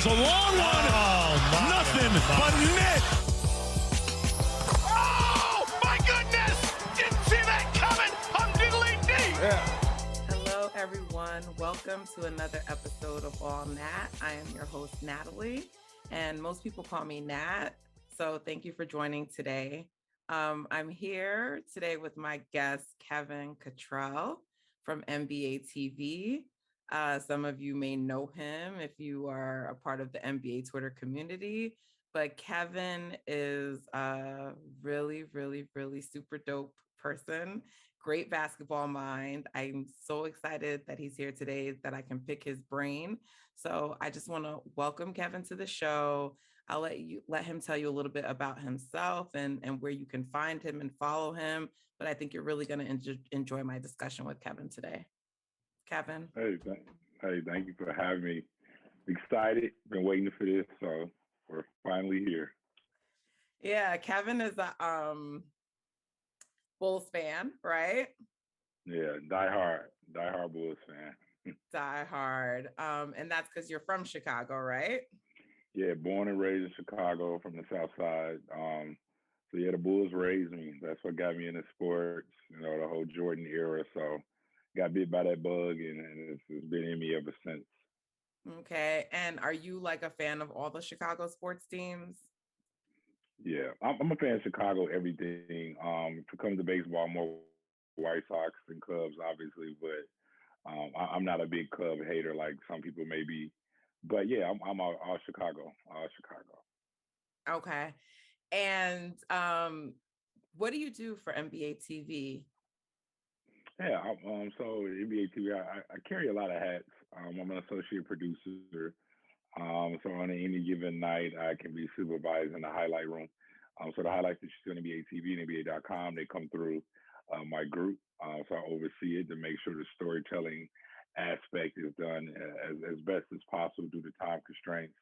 Fires a long one. Oh, Nothing but net. Oh, my goodness. Didn't see that coming. I'm diddly dee. Yeah. Hello, everyone. Welcome to another episode of All Nat. I am your host, Natalie, and most people call me Nat. So thank you for joining today. I'm here today with my guest, Kevin Cottrell from NBA TV. Some of you may know him if you are a part of the NBA Twitter community, but Kevin is a really, really, really super dope person. Great basketball mind. I'm so excited that he's here today that I can pick his brain. So I just want to welcome Kevin to the show. I'll let him tell you a little bit about himself and where you can find him and follow him. But I think you're really going to enjoy my discussion with Kevin today. Kevin. Hey, thank you for having me. Excited. Been waiting for this, so we're finally here. Yeah, Kevin is a Bulls fan, right? Yeah, die hard Bulls fan. Die hard. And that's because you're from Chicago, right? Yeah, born and raised in Chicago from the South Side. So yeah, the Bulls raised me. That's what got me into sports. You know, the whole Jordan era. So got bit by that bug, and it's been in me ever since. Okay. And are you like a fan of all the Chicago sports teams? Yeah, I'm a fan of Chicago, everything. If it comes to baseball, more White Sox and Cubs, obviously, but I'm not a big Cub hater like some people may be. But yeah, I'm all Chicago, all Chicago. Okay. And what do you do for NBA TV? Yeah, so NBA TV, I carry a lot of hats. I'm an associate producer. So on any given night, I can be supervising the highlight room. So the highlights that you see on NBA TV and NBA.com, they come through my group. So I oversee it to make sure the storytelling aspect is done as best as possible due to time constraints.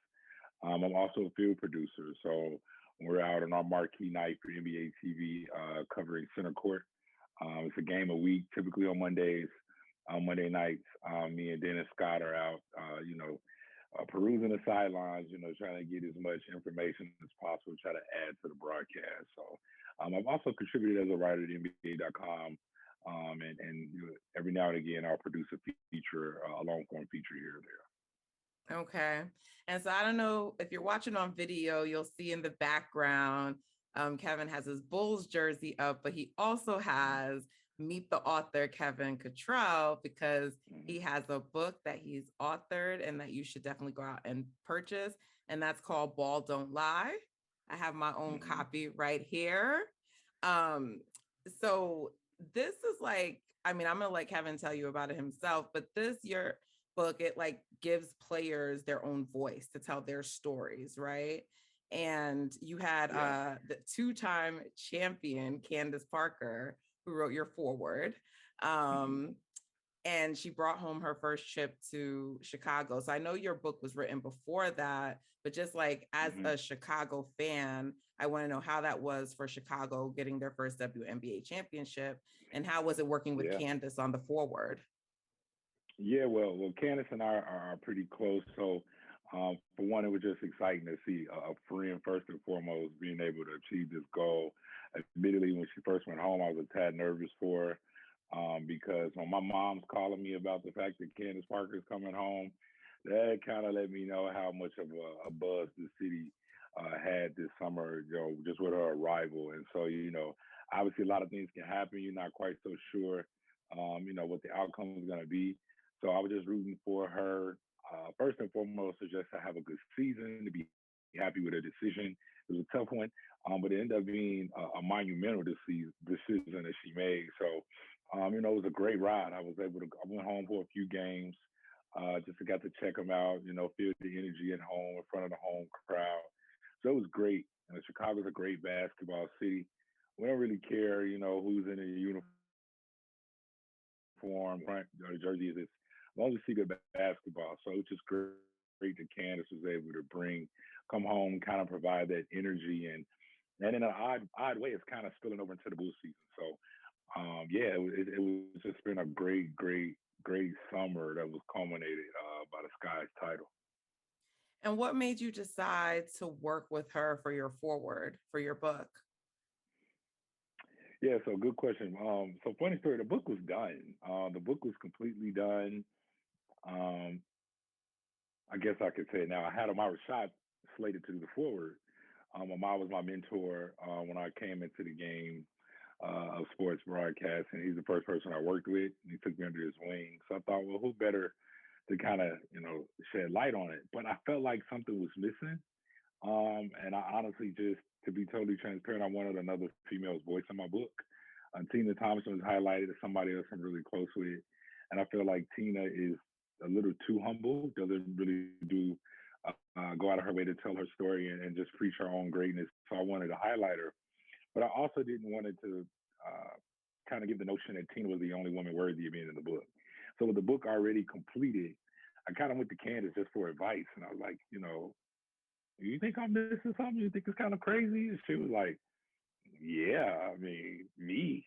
I'm also a field producer. So we're out on our marquee night for NBA TV covering center court. It's a game a week, typically on Mondays. On Monday nights, me and Dennis Scott are out, perusing the sidelines, trying to get as much information as possible, try to add to the broadcast. So I've also contributed as a writer to NBA.com. And every now and again, I'll produce a feature, a long form feature here or there. Okay. And so I don't know if you're watching on video, you'll see in the background, Kevin has his Bulls jersey up, but he also has Meet the Author, Kevin Cottrell, because he has a book that he's authored and that you should definitely go out and purchase. And that's called Ball Don't Lie. I have my own copy right here. So this is like, I'm going to let Kevin tell you about it himself, but your book, it like gives players their own voice to tell their stories, right? And you had the two-time champion, Candace Parker, who wrote your foreword. And she brought home her first trip to Chicago. So I know your book was written before that, but just like as a Chicago fan, I want to know how that was for Chicago getting their first WNBA championship, and how was it working with Candace on the foreword? Yeah, well, Candace and I are pretty close. So for one, it was just exciting to see a friend, first and foremost, being able to achieve this goal. Admittedly, when she first went home, I was a tad nervous for her because when my mom's calling me about the fact that Candace Parker is coming home, that kind of let me know how much of a buzz the city had this summer, just with her arrival. And so, obviously a lot of things can happen. You're not quite so sure, what the outcome is going to be. So I was just rooting for her, first and foremost, to just to have a good season, to be happy with her decision. It was a tough one, but it ended up being a monumental decision that she made. So, it was a great ride. I went home for a few games, just got to check them out, feel the energy at home in front of the home crowd. So it was great. Chicago's a great basketball city. We don't really care, who's in the uniform, the jersey is. As long as you see good basketball. So it's just great that Candace was able to come home, kind of provide that energy, and in an odd way, it's kind of spilling over into the Bulls season. So it was just been a great summer that was culminated by the Sky's title. And what made you decide to work with her for your forward for your book? Yeah, so good question. So funny story, the book was done. The book was completely done. Um, I guess I could say it now. I had Amara Shot slated to do the forward. Amar was my mentor when I came into the game of sports broadcasting. He's the first person I worked with. And he took me under his wing. So I thought, well, who better to kind of, shed light on it? But I felt like something was missing. And I honestly just, to be totally transparent, I wanted another female's voice in my book. Tina Thompson was highlighted as somebody else I'm really close with. And I feel like Tina is a little too humble, doesn't really do go out of her way to tell her story and just preach her own greatness. So I wanted to highlight her. But I also didn't want it to kind of give the notion that Tina was the only woman worthy of being in the book. So with the book already completed, I kind of went to Candace just for advice. And I was like, you think I'm missing something? You think it's kind of crazy? And she was like, yeah, I mean, me.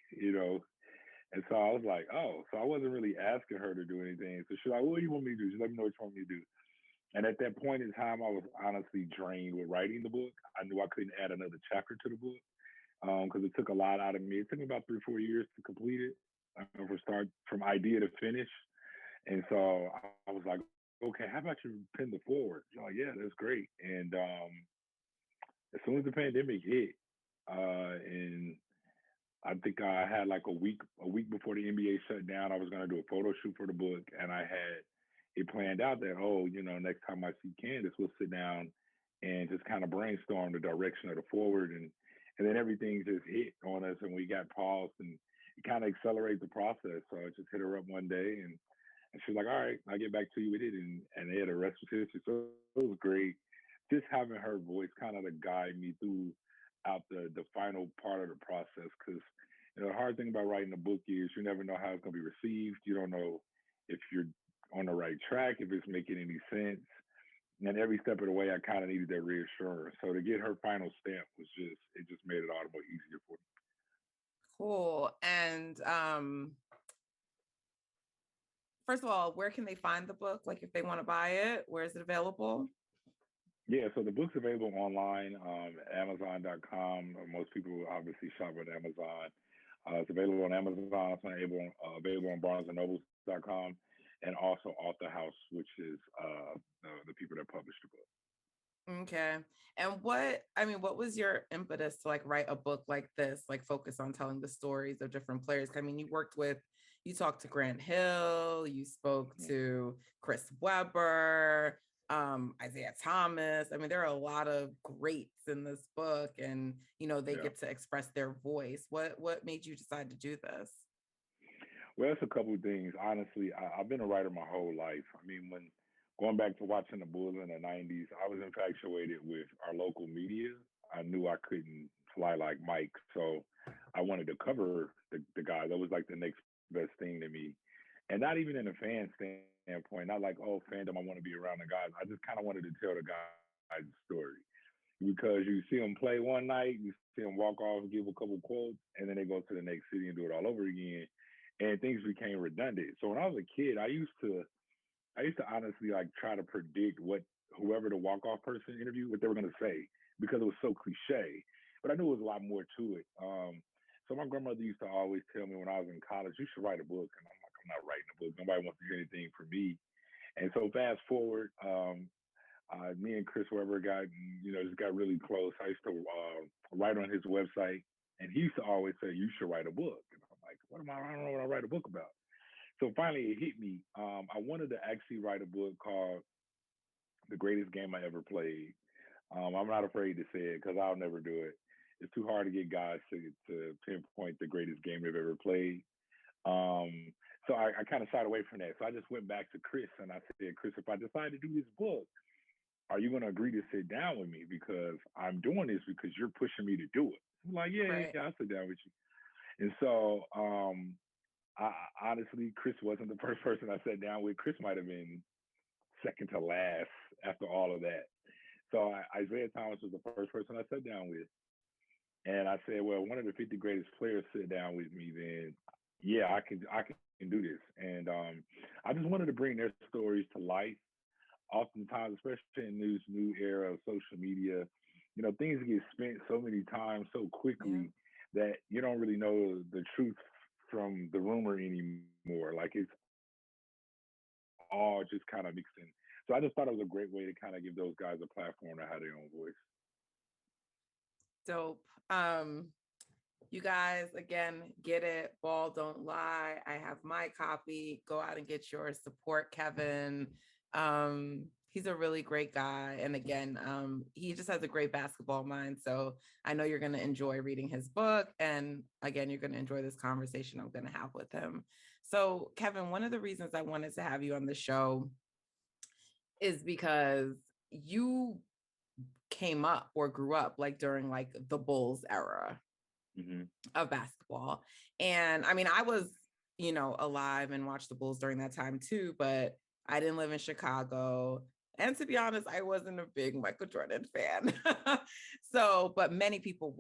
And so I was like, oh, so I wasn't really asking her to do anything. So she's like, what do you want me to do? Just let me know what you want me to do. And at that point in time, I was honestly drained with writing the book. I knew I couldn't add another chapter to the book because it took a lot out of me. It took me about 3 or 4 years to complete it, from idea to finish. And so I was like, okay, how about you pin the forward? She's like, yeah, that's great. And as soon as the pandemic hit, and I think I had like a week before the NBA shut down, I was going to do a photo shoot for the book, and I had it planned out that, next time I see Candace, we'll sit down and just kind of brainstorm the direction of the forward, and then everything just hit on us, and we got paused, and it kind of accelerated the process. So I just hit her up one day, and she was like, all right, I'll get back to you with it, and yeah, the rest was history. So it was great, just having her voice kind of to guide me through out the final part of the process, because the hard thing about writing a book is you never know how it's going to be received. You don't know if you're on the right track, if it's making any sense. And every step of the way, I kind of needed that reassurance. So to get her final stamp it just made it all the more easier for me. Cool. And first of all, where can they find the book? Like if they want to buy it, where is it available? Yeah, so the book's available online, Amazon.com. Most people obviously shop at Amazon. It's available on Amazon. It's available on BarnesandNobles.com, and also Author House, which is the people that publish the book. Okay. And what was your impetus to like write a book like this, like focus on telling the stories of different players? I mean, you talked to Grant Hill, you spoke Mhm. to Chris Webber, Isaiah Thomas. I mean, there are a lot of greats in this book, and they Yeah. get to express their voice. What made you decide to do this? Well, it's a couple of things. Honestly, I've been a writer my whole life. I mean, when going back to watching the Bulls in the '90s, I was infatuated with our local media. I knew I couldn't fly like Mike, so I wanted to cover the guy. That was like the next best thing to me, and not even in a fan standpoint. Not like, oh, fandom, I want to be around the guys. I just kind of wanted to tell the guy's story, because you see them play one night, you see them walk off, give a couple quotes, and then they go to the next city and do it all over again, and things became redundant. So when I was a kid, I used to honestly like try to predict what whoever the walk off person interviewed, what they were gonna say, because it was so cliche. But I knew it was a lot more to it. So my grandmother used to always tell me when I was in college, you should write a book, and I'm like, I'm not writing a book. Nobody wants to hear anything from me. And so fast forward, me and Chris Webber just got really close. I used to write on his website, and he used to always say, "You should write a book." And I'm like, I don't know what I write a book about." So finally, it hit me. I wanted to actually write a book called "The Greatest Game I Ever Played." I'm not afraid to say it because I'll never do it. It's too hard to get guys to pinpoint the greatest game they've ever played. So I kind of shied away from that. So I just went back to Chris and I said, Chris, if I decide to do this book, are you going to agree to sit down with me? Because I'm doing this because you're pushing me to do it. I'm like, Right. yeah, I'll sit down with you. And so, I honestly, Chris wasn't the first person I sat down with. Chris might have been second to last after all of that. So Isaiah Thomas was the first person I sat down with. And I said, well, one of the 50 greatest players sit down with me, then yeah, I can do this. And I just wanted to bring their stories to life. oftentimes, especially in this new era of social media, things get spent so many times so Yeah. quickly that you don't really know the truth from the rumor anymore. Like it's all just kind of mixed in. So I just thought it was a great way to kind of give those guys a platform to have their own voice. Dope. You guys, again, get it. Ball don't lie. I have my copy. Go out and get yours. Support Kevin. He's a really great guy. And again, he just has a great basketball mind. So I know you're going to enjoy reading his book. And again, you're going to enjoy this conversation I'm going to have with him. So, Kevin, one of the reasons I wanted to have you on the show is because you came up or grew up like during like the Bulls era Hmm. of basketball. And I mean, I was, alive and watched the Bulls during that time too, but I didn't live in Chicago. And to be honest, I wasn't a big Michael Jordan fan. So, but many people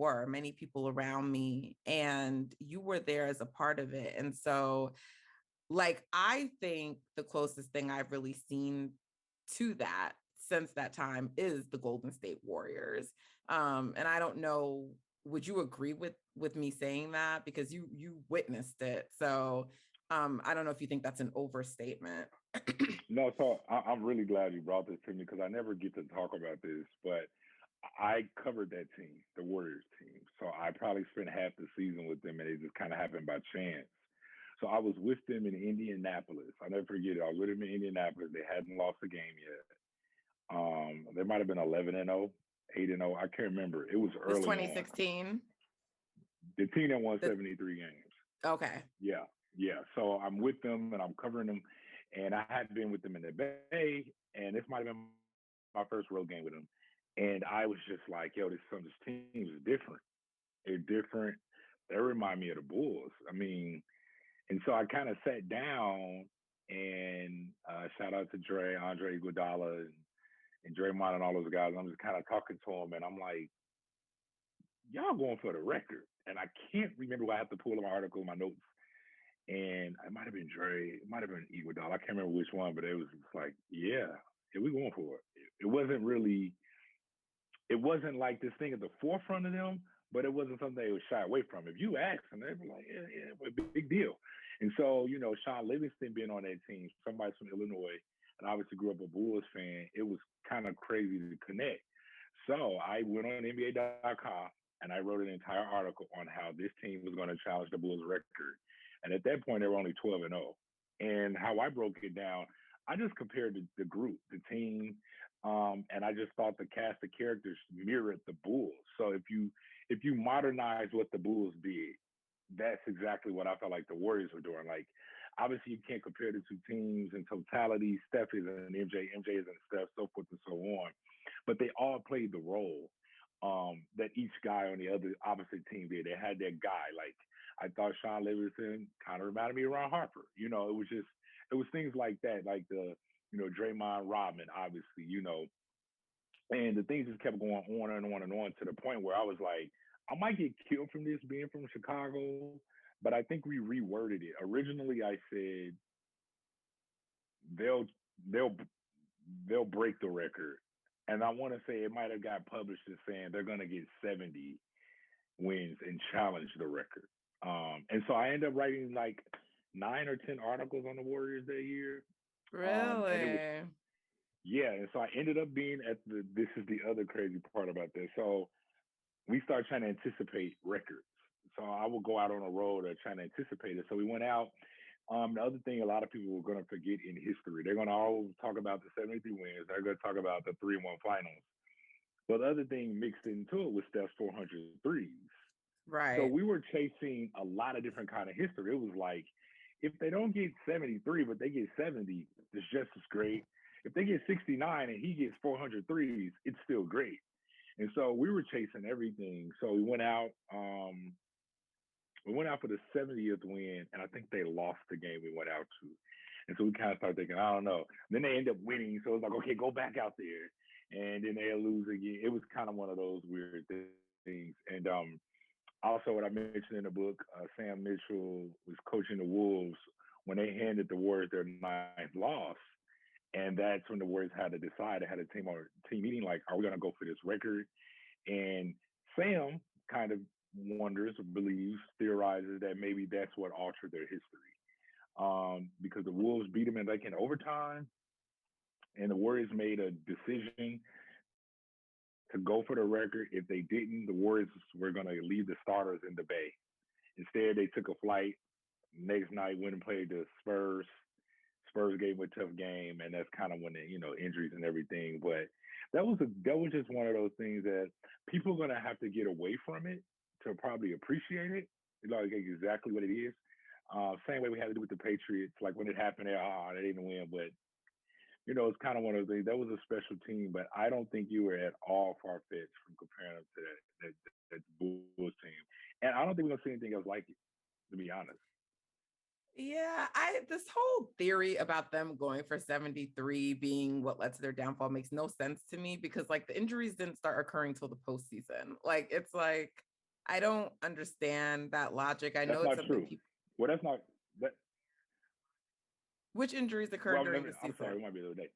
around me, and you were there as a part of it. And so, like, I think the closest thing I've really seen to that since that time is the Golden State Warriors. And I don't know, would you agree with me saying that, because you witnessed it? So I don't know if you think that's an overstatement. No, so I'm really glad you brought this to me because I never get to talk about this, but I covered that team, the Warriors team. So I probably spent half the season with them, and it just kind of happened by chance. So I was with them in Indianapolis. I'll never forget it. I was with them in Indianapolis. They hadn't lost a game yet. They might have been 11-0, 8-0. I can't remember. It was This early on. 2016. The team that won The, 73 games. okay. Yeah, yeah. So I'm with them and I'm covering them, and I had been with them in the Bay, and this might have been my first road game with them, and I was just like, yo, this team is different. They're different. They remind me of the Bulls. I mean, and so I kind of sat down and shout out to Andre Iguodala, and Draymond and all those guys. I'm just kind of talking to them, and I'm like, y'all going for the record. And I can't remember what I have to pull up my article, my notes. And it might have been Dre, it might have been Iguodala. I can't remember which one, but it was just like, yeah, we going for it. It wasn't really, it wasn't like this thing at the forefront of them, but it wasn't something they would shy away from. If you ask them, they'd be like, yeah, big deal. And so, Sean Livingston being on that team, somebody from Illinois, and obviously grew up a Bulls fan, it was kind of crazy to connect. So I went on NBA.com and I wrote an entire article on how this team was going to challenge the Bulls record. And at that point, they were only 12-0. And how I broke it down, I just compared the group, the team, and I just thought the cast of characters mirrored the Bulls. So if you modernize what the Bulls did, that's exactly what I felt like the Warriors were doing. Like, obviously, you can't compare the two teams in totality. Steph is an MJ is an Steph, so forth and so on. But they all played the role that each guy on the other opposite team did. They had their guy. Like, I thought Sean Livingston kind of reminded me of Ron Harper. It was things like that, like Draymond Rodman, obviously, and the things just kept going on and on and on to the point where I was like, I might get killed from this being from Chicago, but I think we reworded it. Originally, I said they'll they'll they'll break the record, and I want to say it might have got published as saying they're going to get 70 wins and challenge the record. And so I ended up writing like 9 or 10 articles on the Warriors that year, and it was Really? yeah. And so I ended up being at the. This is the other crazy part about this. So we started trying to anticipate records. So I would go out on a road trying to anticipate it. So we went out. The other thing a lot of people were going to forget in history, they're going to always talk about the 73 wins. They're going to talk about the 3-1 finals. But the other thing mixed into it was Steph's 400 threes. So Right. we were chasing a lot of different kind of history. It was like, if they don't get 73, but they get 70, it's just as great. If they get 69 and he gets 400 threes, it's still great. And so we were chasing everything. So we went out for the 70th win, and I think they lost the game we went out to. And so we kind of started thinking, I don't know. Then they end up winning, so it's like, okay, go back out there, and then they'll lose again. It was kind of one of those weird things. And also, what I mentioned in the book, Sam Mitchell was coaching the Wolves when they handed the Warriors their ninth loss, And that's when the Warriors had to decide. They had a team meeting, like, are we going to go for this record? And Sam kind of wonders, believes, theorizes that maybe that's what altered their history. Because the Wolves beat them in overtime, and the Warriors made a decision to go for the record. If they didn't, the Warriors were going to leave the starters in the Bay. Instead, they took a flight. Next night, went and played the Spurs. Spurs gave them a tough game, and that's kind of when the injuries and everything. But that was just one of those things that people are gonna have to get away from it to probably appreciate it, like exactly what it is. Same way we had to do with the Patriots. Like when it happened, they didn't win, but it's kind of one of those things. That was a special team, but I don't think you were at all far fetched from comparing them to that Bulls team. And I don't think we're gonna see anything else like it, to be honest. Yeah, I this whole theory about them going for 73 being what led to their downfall makes no sense to me because like the injuries didn't start occurring till the postseason. Like it's like I don't understand that logic. I know That's it's not something true. people Well, that's not that. which injuries occurred Well, during the I'm sorry, season. it might be the other day.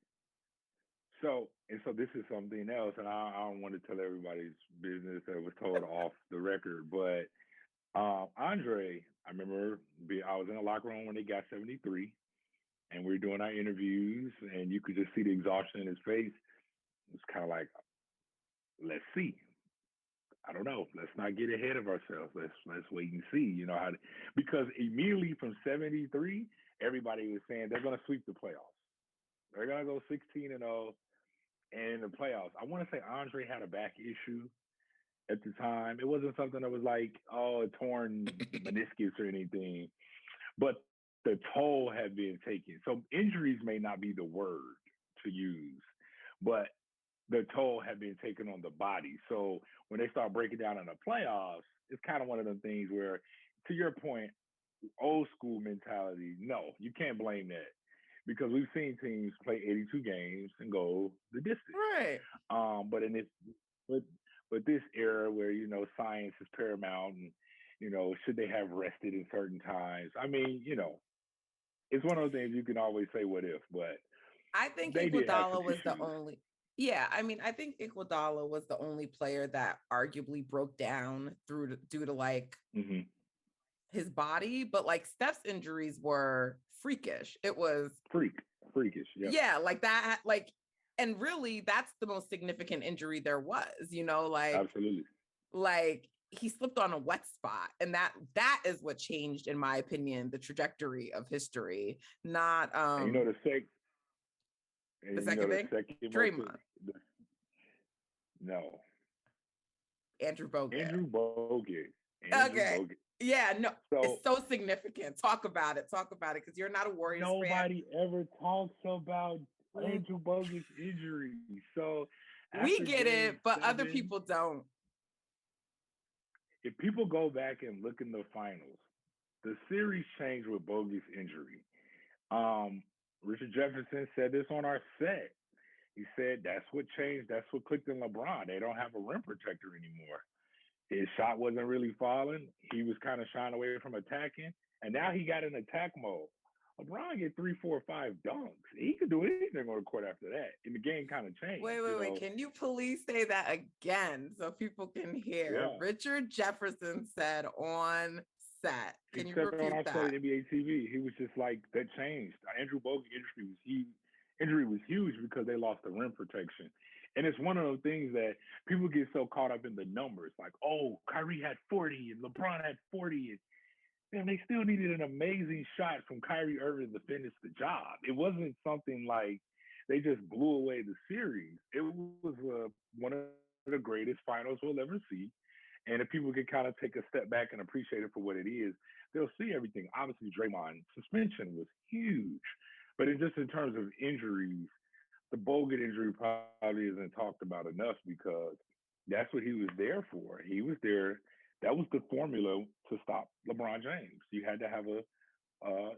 So this is something else, and I don't want to tell everybody's business that was told off the record, but Andre, I remember I was in the locker room when they got 73, and we were doing our interviews, and you could just see the exhaustion in his face. It's kind of like, let's see. I don't know. Let's not get ahead of ourselves. Let's wait and see. Because immediately from 73, everybody was saying they're going to sweep the playoffs. They're going to go 16-0, and in the playoffs. I want to say Andre had a back issue at the time. It wasn't something that was like, a torn meniscus or anything, but the toll had been taken. So injuries may not be the word to use, but the toll had been taken on the body. So when they start breaking down in the playoffs, it's kind of one of them things where, to your point, old school mentality, no, you can't blame that because we've seen teams play 82 games and go the distance. Right. But in this, but this era where science is paramount, and should they have rested in certain times? I mean, it's one of those things you can always say what if, but I think they did have some Iguodala was the issues. only. Yeah, I mean, I think Iguodala was the only player that arguably broke down due to like Mm-hmm. his body, but like Steph's injuries were freakish. It was Freakish. Yep. yeah, like that, like, and really that's the most significant injury there was, Absolutely. like he slipped on a wet spot, and that is what changed, in my opinion, the trajectory of history, not And you know the sec the and you know second the thing, second most Draymond, the, no. Andrew Bogut. Andrew Bogut. Andrew Okay. Bogut. Yeah, no, So it's so significant. Talk about it. Talk about it, because you're not a Warriors fan. nobody ever talks about Andrew Bogut's injury. So We after get game it, but other 7, people don't. if people go back and look in the finals, the series changed with Bogut's injury. Um, Richard Jefferson said this on our set. He said that's what changed. That's what clicked in LeBron. They don't have a rim protector anymore. His shot wasn't really falling. He was kind of shying away from attacking, and now he got in attack mode. LeBron get 3, 4, 5 dunks. He could do anything on the court after that, and the game kind of changed. Wait. Can you please say that again so people can hear? Yeah. Richard Jefferson said on set. Can He you said on repeat our that? set at NBA TV, he was just like, that changed. Andrew Bogut injury was huge because they lost the rim protection. And it's one of those things that people get so caught up in the numbers, like, oh, Kyrie had 40 and LeBron had 40, and they still needed an amazing shot from Kyrie Irving to finish the job. It wasn't something like they just blew away the series. It was one of the greatest finals we'll ever see. And if people can kind of take a step back and appreciate it for what it is, they'll see everything. Obviously, Draymond suspension was huge, but just in terms of injuries, the Bogut injury probably isn't talked about enough because that's what he was there for. He was there. That was the formula to stop LeBron James. You had to have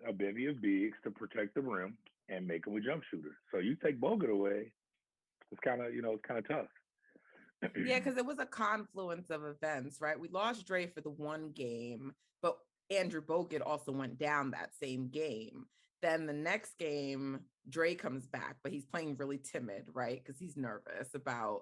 a bevy of bigs to protect the rim and make him a jump shooter. So you take Bogut away, it's kind of tough. Yeah, because it was a confluence of events, right? We lost Dre for the one game, but Andrew Bogut also went down that same game. Then the next game, Dre comes back, but he's playing really timid, right? Because he's nervous about,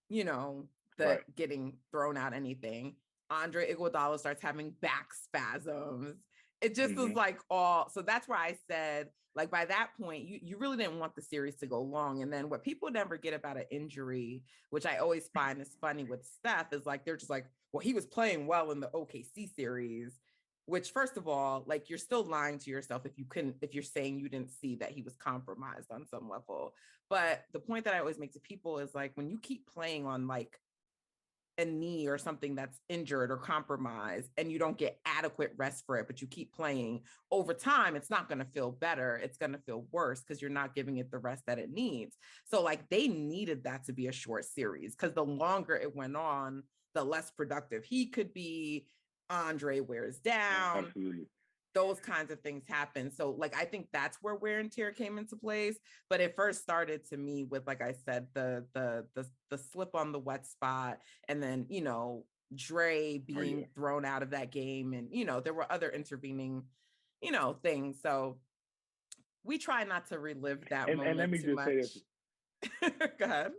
you know, the Right. getting thrown out anything. Andre Iguodala starts having back spasms. It just was Mm-hmm. like all, so that's where I said, like by that point, you really didn't want the series to go long. And then what people never get about an injury, which I always find is funny with Steph, is like they're just like, well, he was playing well in the OKC series, which first of all, like you're still lying to yourself if you're saying you didn't see that he was compromised on some level. But the point that I always make to people is like when you keep playing on like a knee or something that's injured or compromised and you don't get adequate rest for it, but you keep playing over time, it's not going to feel better. It's going to feel worse because you're not giving it the rest that it needs. So like they needed that to be a short series because the longer it went on, the less productive he could be. Andre wears down, Absolutely. those kinds of things happen. So like I think that's where wear and tear came into place. But it first started to me with, like I said, the slip on the wet spot, and then Dre Oh yeah. being thrown out of that game, and there were other intervening things. So we try not to relive that And let moment me too just say this. much. Go ahead.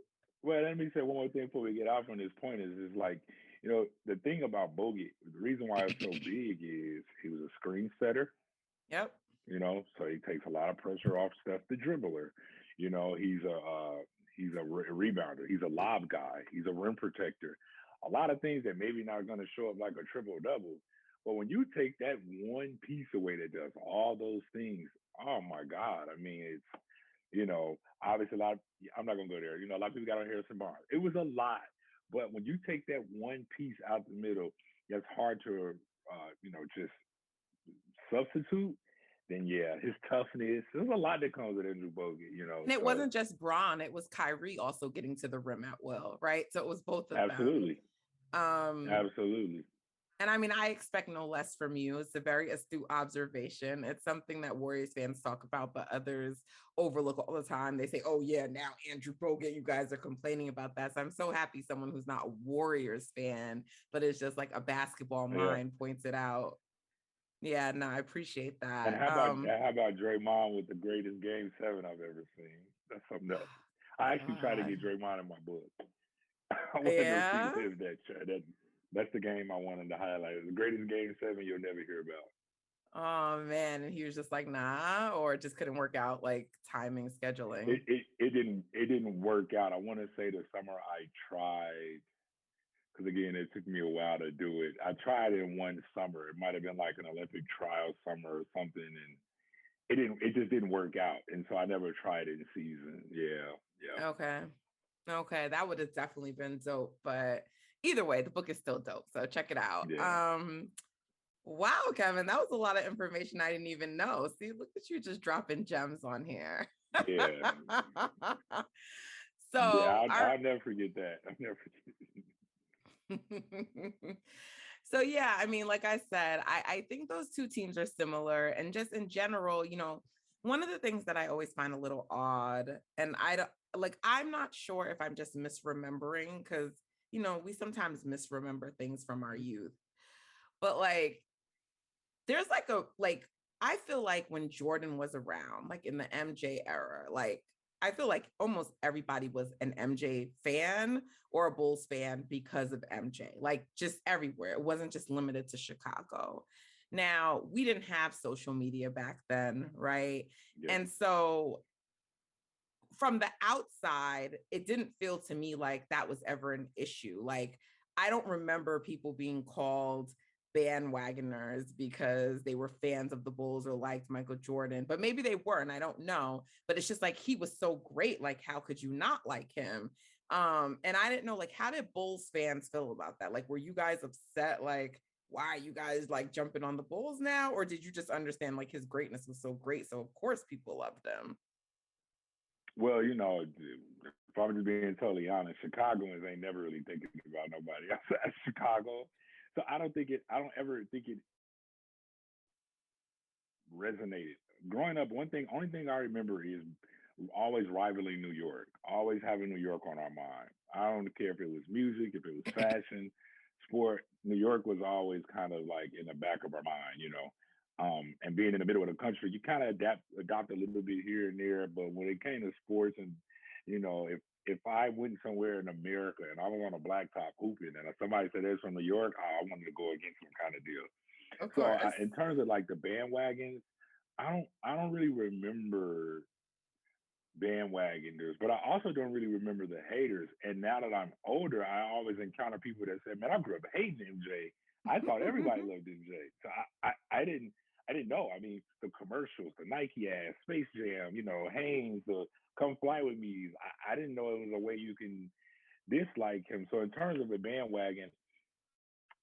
Well, let me say one more thing before we get off on this point is like, the thing about Bogut, the reason why it's so big is he was a screen setter, Yep. so he takes a lot of pressure off Steph the dribbler. He's a rebounder. He's a lob guy. He's a rim protector. A lot of things that maybe not going to show up like a triple double. But when you take that one piece away that does all those things, oh my God! I mean, it's obviously a lot. I'm not gonna go there. A lot of people got on Harrison Barnes. It was a lot, but when you take that one piece out the middle, that's hard to, just substitute. Then yeah, his toughness. There's a lot that comes with Andrew Bogut. And it So wasn't just Braun, it was Kyrie also getting to the rim at will, right? So it was both of them. absolutely, Um, absolutely. And I mean, I expect no less from you. It's a very astute observation. It's something that Warriors fans talk about, but others overlook all the time. They say, oh, yeah, now Andrew Bogut, you guys are complaining about that. So I'm so happy someone who's not a Warriors fan, but it's just like a basketball Yeah. mind points it out. Yeah, no, I appreciate And that. how about Draymond with the greatest Game 7 I've ever seen? That's something else. I actually tried to God. get Draymond in my book. I wanted to Yeah. relive that's the game I wanted to highlight. The greatest Game 7 you'll never hear about. Oh man. And he was just like, nah, or it just couldn't work out, like timing, scheduling. It didn't work out. I want to say the summer I tried, because again it took me a while to do it. I tried it in one summer. It might have been like an Olympic trial summer or something, and it just didn't work out, and so I never tried it in season. Yeah, yeah, Okay. Okay, that would have definitely been dope. But either way, the book is still dope. So check it out. yeah, Wow, Kevin, that was a lot of information I didn't even know. See, look at you just dropping gems on here. yeah, yeah. So I'll never forget that. I'll never our so yeah, I mean, like I said, I think those two teams are similar. And just in general, one of the things that I always find a little odd, and I don't like, I'm not sure if I'm just misremembering because we sometimes misremember things from our youth. But like there's like I feel like when Jordan was around, like in the MJ era, like I feel like almost everybody was an MJ fan or a Bulls fan because of MJ, like just everywhere. It wasn't just limited to Chicago. Now, we didn't have social media back then, right? yeah. And so from the outside, it didn't feel to me like that was ever an issue. Like, I don't remember people being called bandwagoners because they were fans of the Bulls or liked Michael Jordan, but maybe they were, and I don't know. But it's just like he was so great. Like, how could you not like him? And I didn't know, like, how did Bulls fans feel about that? Like, were you guys upset? Like, why are you guys like jumping on the Bulls now? Or did you just understand like his greatness was so great? So of course people loved him. Well, if I'm just being totally honest, Chicagoans ain't never really thinking about nobody outside Chicago. So I don't ever think it resonated. Growing up, only thing I remember is always rivaling New York, always having New York on our mind. I don't care if it was music, if it was fashion, sport. New York was always kind of like in the back of our mind. And being in the middle of the country, you kind of adopt a little bit here and there. But when it came to sports, and if I went somewhere in America and I was on a blacktop hooping, and somebody said they're from New York, I wanted to go against some kind of deal. Of So course. in terms of like the bandwagons, I don't really remember bandwagoners, but I also don't really remember the haters. And now that I'm older, I always encounter people that say, "Man, I grew up hating MJ. I thought everybody loved MJ." So I didn't know. I mean, the commercials, the Nike ads, Space Jam, Haynes, the Come Fly with Me. I didn't know it was a way you can dislike him. So in terms of the bandwagon,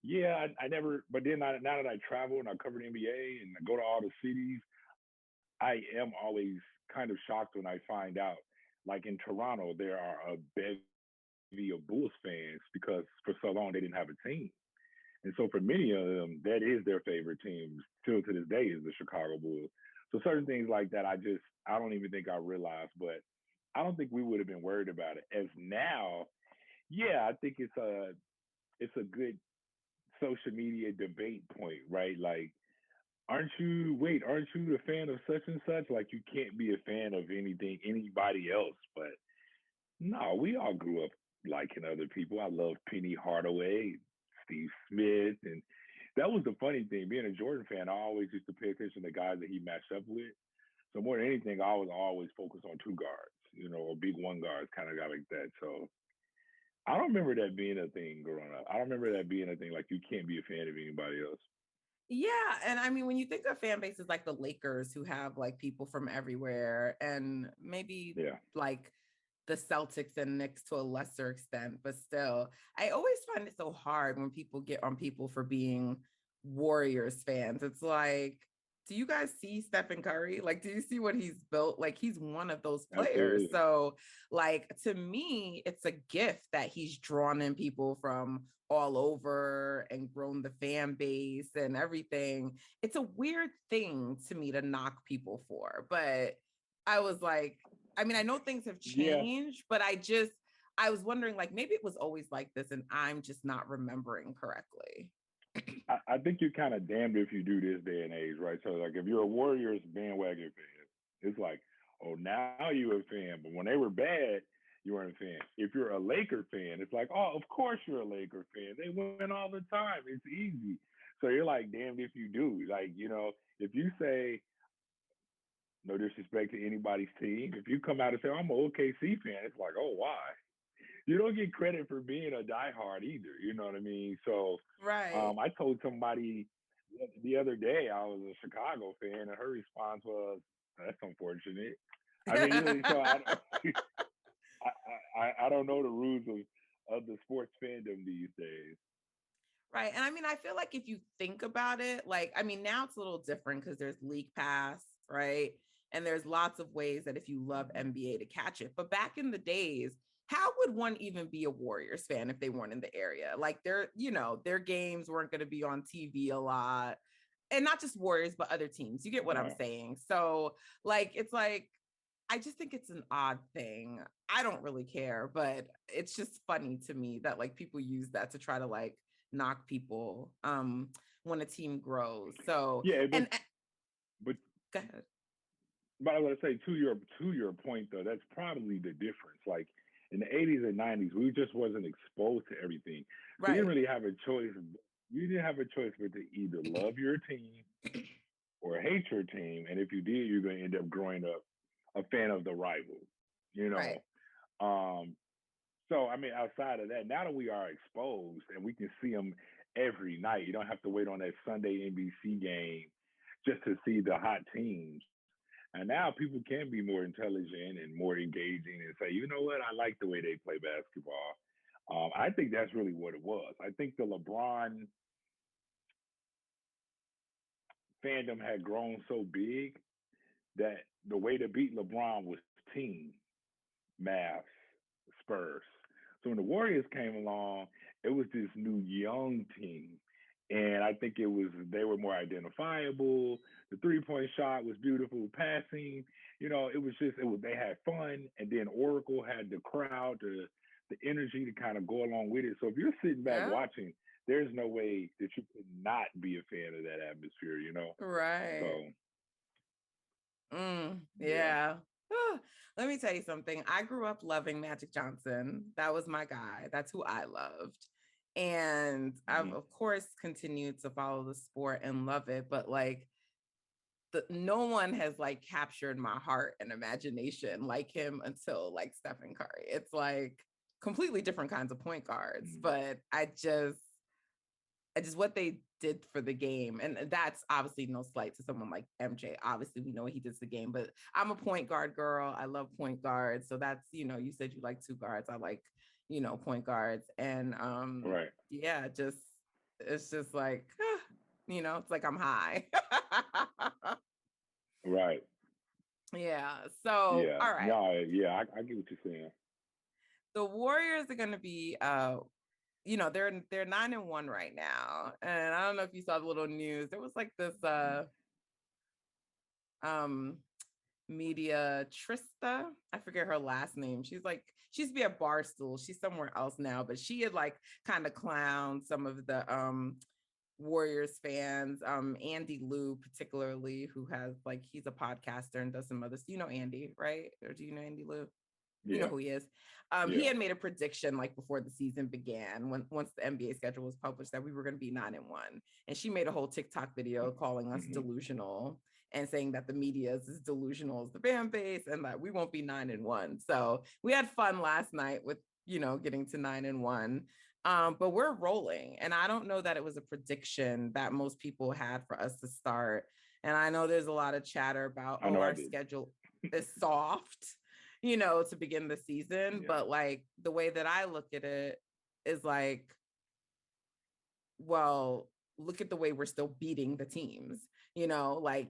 yeah, I never. But then now that I travel and I cover the NBA and I go to all the cities, I am always kind of shocked when I find out, like in Toronto, there are a bevy of Bulls fans because for so long they didn't have a team. And so for many of them, that is their favorite team still to this day is the Chicago Bulls. So certain things like that, I don't even think I realized, but I don't think we would have been worried about it. As now, yeah, I think it's a good social media debate point, right? Like aren't you the fan of such and such? Like you can't be a fan of anybody else. But no, we all grew up liking other people. I love Penny Hardaway, Steve Smith, and that was the funny thing. Being a Jordan fan, I always used to pay attention to guys that he matched up with. So more than anything, I was always focused on two guards, or big one guards, kind of guy like that. So I don't remember that being a thing growing up. I don't remember that being a thing like you can't be a fan of anybody else. Yeah, and I mean, when you think of fan bases like the Lakers, who have like people from everywhere, and maybe Yeah. like the Celtics and Knicks to a lesser extent, but still, I always find it so hard when people get on people for being Warriors fans. It's like, do you guys see Stephen Curry? Like, do you see what he's built? Like, he's one of those players. Absolutely. So, like, to me, it's a gift that he's drawn in people from all over and grown the fan base and everything. It's a weird thing to me to knock people for, but I was like, I mean, I know things have Yeah. changed, but I was wondering, like, maybe it was always like this and I'm just not remembering correctly. I think you're kind of damned if you do this day and age, right? So like if you're a Warriors bandwagon fan, it's like, oh, now you're a fan. But when they were bad, you weren't a fan. If you're a Laker fan, it's like, oh, of course you're a Laker fan. They win all the time. It's easy. So you're like damned if you do. Like, if you say no disrespect to anybody's team, if you come out and say, I'm an OKC fan, it's like, oh, why? You don't get credit for being a diehard either. You know what I mean? So Right. I told somebody the other day I was a Chicago fan, and her response was, "That's unfortunate." I mean, so I don't know the rules of the sports fandom these days. Right. And I mean, I feel like if you think about it, like, I mean, now it's a little different because there's League Pass, right? And there's lots of ways that if you love NBA to catch it. But back in the days, how would one even be a Warriors fan if they weren't in the area? Like their games weren't going to be on TV a lot. And not just Warriors, but other teams. You get what I'm Right. saying? So, like, it's like, I just think it's an odd thing. I don't really care, but it's just funny to me that like people use that to try to like knock people when a team grows. So Yeah, but go ahead. but I was gonna say to your point though, that's probably the difference. Like in the 80s and 90s, we just wasn't exposed to everything. We didn't Right. really have a choice. You didn't have a choice but to either love your team or hate your team. And if you did, you're going to end up growing up a fan of the rival, you Right. know. Um, so, I mean, outside of that, now that we are exposed and we can see them every night, you don't have to wait on that Sunday NBC game just to see the hot teams. And now people can be more intelligent and more engaging and say, you know what, I like the way they play basketball. I think that's really what it was. I think the LeBron fandom had grown so big that the way to beat LeBron was team, Mavs, Spurs. So when the Warriors came along, it was this new young team. And I think they were more identifiable. The 3-point shot was beautiful, passing. They had fun. And then Oracle had the crowd, the energy to kind of go along with it. So if you're sitting back Yeah. watching, there's no way that you could not be a fan of that atmosphere, you know? So, Right. yeah. Yeah. Let me tell you something. I grew up loving Magic Johnson. That was my guy. That's who I loved. And I've, Hmm. of course, continued to follow the sport and love it. But like, no one has like captured my heart and imagination like him until like Stephen Curry. It's like completely different kinds of point guards. Hmm. But I just what they did for the game, and that's obviously no slight to someone like MJ. Obviously, we know what he did to the game, but I'm a point guard girl. I love point guards, so that's you said you like two guards. I like point guards, and Right. yeah, just it's just like it's like I'm high. Right. Yeah. So Yeah. all right, No, yeah, I get what you're saying. the Warriors are going to be they're 9-1 right now, and I don't know if you saw the little news. There was like this um media Trista. I forget her last name. She used to be a Barstool. She's somewhere else now, but she had like kind of clowned some of the Warriors fans. Andy Liu, particularly, who has like he's a podcaster and does some other. You know Andy, right? Or do you know Andy Liu? You know Yeah. who he is. He Yeah. had made a prediction like before the season began, once the NBA schedule was published, that we were going to be 9-1, and she made a whole TikTok video calling us Hmm. delusional and saying that the media is as delusional as the fan base and that we won't be 9-1. So we had fun last night with getting to 9-1. But we're rolling, and I don't know that it was a prediction that most people had for us to start. And I know there's a lot of chatter about, I oh, know I our did. schedule is soft, to begin the season. Yeah. But like the way that I look at it is like, well, look at the way we're still beating the teams. Like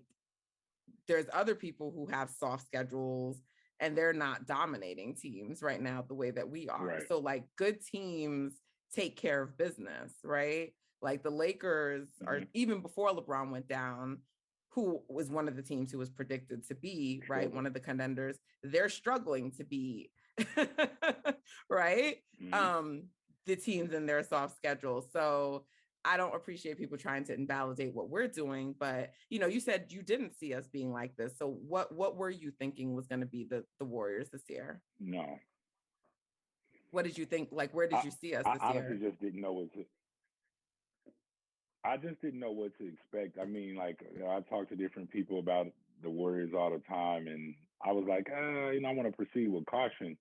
there's other people who have soft schedules and they're not dominating teams right now the way that we are. Right. So like good teams take care of business, right? Like the Lakers are, Hmm. even before LeBron went down, who was one of the teams who was predicted to be, right, one Struggle. of the contenders, they're struggling to be right? Hmm. Um the teams in their soft schedule. So I don't appreciate people trying to invalidate what we're doing, but you said you didn't see us being like this. So what were you thinking was going to be the Warriors this year? No. What did you think? Like, where I did you see us I this honestly year? just didn't know what to. I just didn't know what to expect. I mean, like I talk to different people about the Warriors all the time, and I was like, I want to proceed with caution.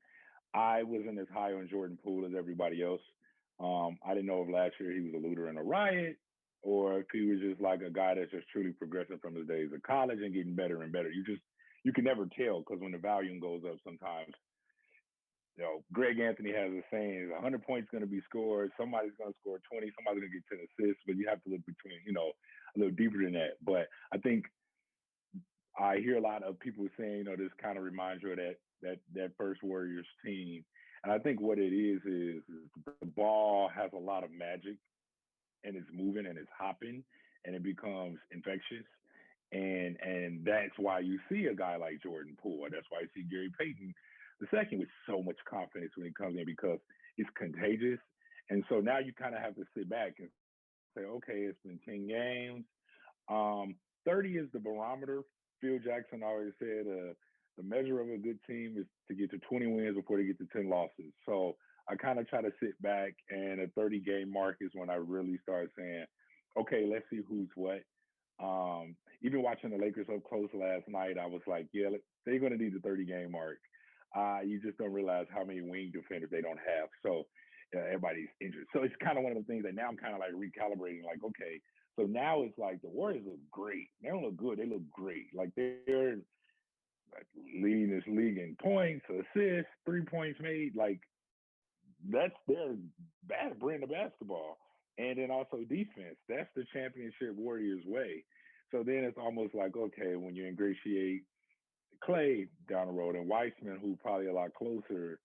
I wasn't as high on Jordan Poole as everybody else. I didn't know if last year he was a looter in a riot, or if he was just like a guy that's just truly progressing from his days of college and getting better and better. You can never tell because when the volume goes up, sometimes Greg Anthony has a saying: 100 points going to be scored. Somebody's going to score 20. Somebody's going to get 10 assists. But you have to look between, a little deeper than that. But I think I hear a lot of people saying, this kind of reminds you of that first Warriors team. And I think what it is the ball has a lot of magic, and it's moving and it's hopping, and it becomes infectious. And that's why you see a guy like Jordan Poole. That's why you see Gary Payton the second with so much confidence when he comes in because it's contagious. And so now you kind of have to sit back and say, okay, it's been 10 games. 30 is the barometer. Phil Jackson always said the measure of a good team is to get to 20 wins before they get to 10 losses. So I kind of try to sit back, and a 30 game mark is when I really start saying, okay, let's see who's what. Even watching the Lakers up close last night, I was like, yeah, they're going to need the 30 game mark. You just don't realize how many wing defenders they don't have. So everybody's injured. So it's kind of one of the things that now I'm kind of like recalibrating, like, okay, so now it's like the Warriors look great. They don't look good. They look great. Like they're like leading this league in points, assists, 3 points made. Like that's their brand of basketball. And then also defense. That's the championship Warriors way. So then it's almost like, okay, when you ingratiate Clay down the road and Weissman, who probably a lot closer,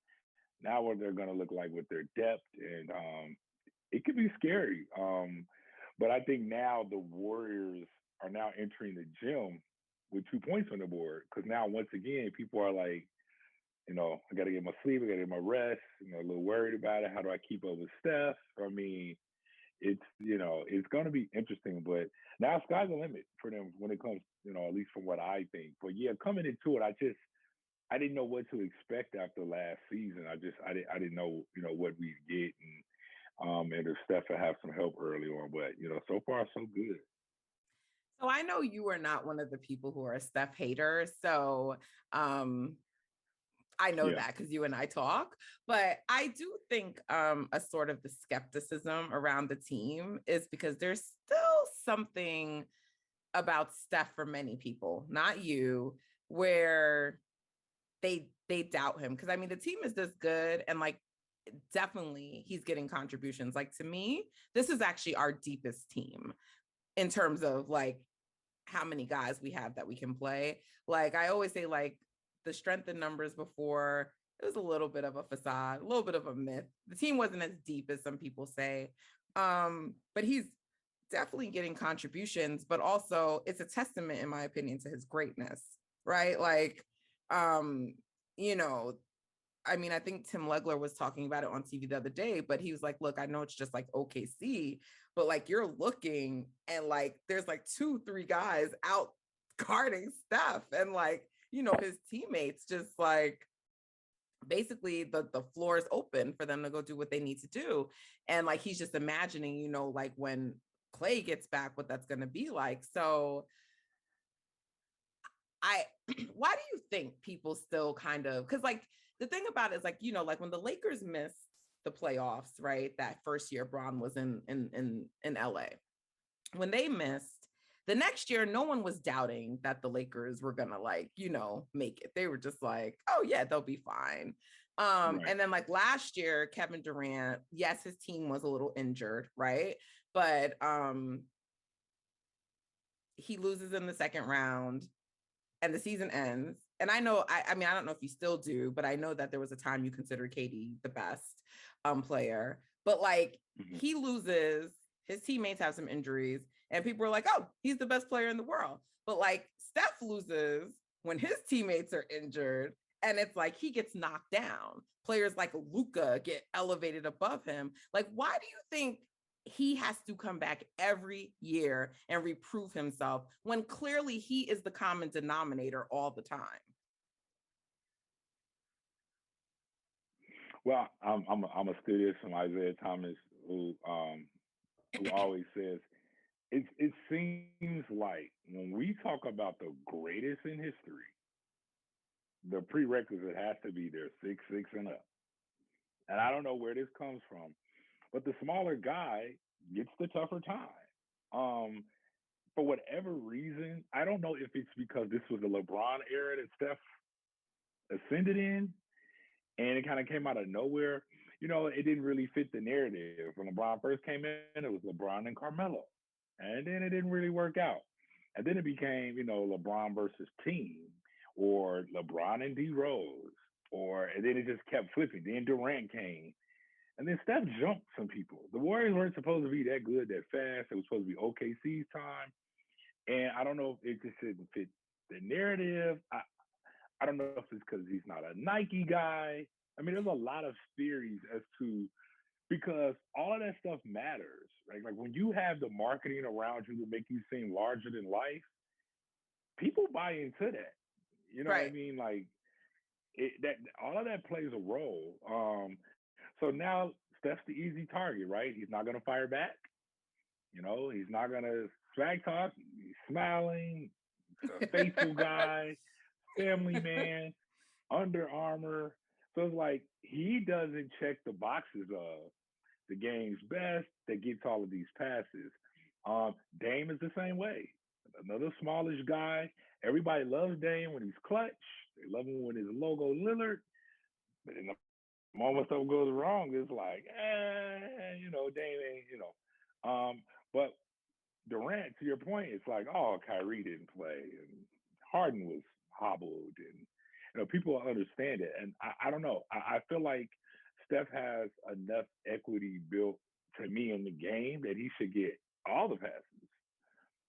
now what they're going to look like with their depth. And it could be scary. But I think now the Warriors are now entering the gym with 2 points on the board because now once again people are like, I got to get my sleep, I got to get my rest. A little worried about it. How do I keep up with Steph? I mean, it's going to be interesting. But now sky's the limit for them when it comes, at least from what I think. But yeah, coming into it, I didn't know what to expect after last season. I didn't know what we'd get, and if Steph would have some help early on. But so far so good. So I know you are not one of the people who are a Steph hater. So um, I know Yeah. that because you and I talk, but I do think a sort of the skepticism around the team is because there's still something about Steph for many people, not you, where they doubt him. Because I mean, the team is this good, and like definitely he's getting contributions. Like to me, this is actually our deepest team in terms of like how many guys we have that we can play. Like I always say, like the strength in numbers before, it was a little bit of a facade, a little bit of a myth. The team wasn't as deep as some people say. But he's definitely getting contributions, but also it's a testament, in my opinion, to his greatness, right? Like, um, you know, I mean, I think Tim Legler was talking about it on TV the other day, but he was like, look, I know it's just like OKC, but like you're looking and like there's like 2, 3 guys out guarding Steph, and like, his teammates just like basically the floor is open for them to go do what they need to do. And like he's just imagining, like when Clay gets back, what that's gonna be like. So I why do you think people still kind of, because like the thing about it is like, like when the Lakers missed the playoffs, right? That first year Bron was in LA. When they missed, the next year, no one was doubting that the Lakers were gonna like, make it. They were just like, oh yeah, they'll be fine. Right. And then like last year, Kevin Durant, yes, his team was a little injured, right? But he loses in the second round and the season ends. And I know, I mean, I don't know if you still do, but I know that there was a time you considered KD the best player. But like Hmm. he loses, his teammates have some injuries, and people are like, oh, he's the best player in the world. But like Steph loses when his teammates are injured, and it's like he gets knocked down. Players like Luka get elevated above him. Like, why do you think he has to come back every year and reprove himself when clearly he is the common denominator all the time? Well, I'm a steal this from Isaiah Thomas, who always says it seems like when we talk about the greatest in history, the prerequisite has to be they're 6'6" and up. And I don't know where this comes from, but the smaller guy gets the tougher time. Um, for whatever reason, I don't know if it's because this was the LeBron era that Steph ascended in, and it kind of came out of nowhere. It didn't really fit the narrative. When LeBron first came in, it was LeBron and Carmelo, and then it didn't really work out. And then it became, LeBron versus team, or LeBron and D Rose, and then it just kept flipping. Then Durant came, and then Steph jumped some people. The Warriors weren't supposed to be that good, that fast. It was supposed to be OKC's time, and I don't know if it just didn't fit the narrative. I don't know if it's because he's not a Nike guy. I mean, there's a lot of theories as to, because all of that stuff matters, right? Like when you have the marketing around you to make you seem larger than life, people buy into that. You know what I Right. mean? Like that all of that plays a role. So now Steph's the easy target, right? He's not gonna fire back. He's not gonna smack talk. He's smiling. He's a faithful guy, family man, Under Armour. So it's like he doesn't check the boxes of the game's best that gets all of these passes. Dame is the same way. Another smallish guy. Everybody loves Dame when he's clutch. They love him when his logo Lillard. But in the moment something goes wrong, it's like, Dame ain't, But Durant, to your point, it's like, oh, Kyrie didn't play, and Harden was hobbled, and people understand it. And I don't know. I feel like Steph has enough equity built to me in the game that he should get all the passes.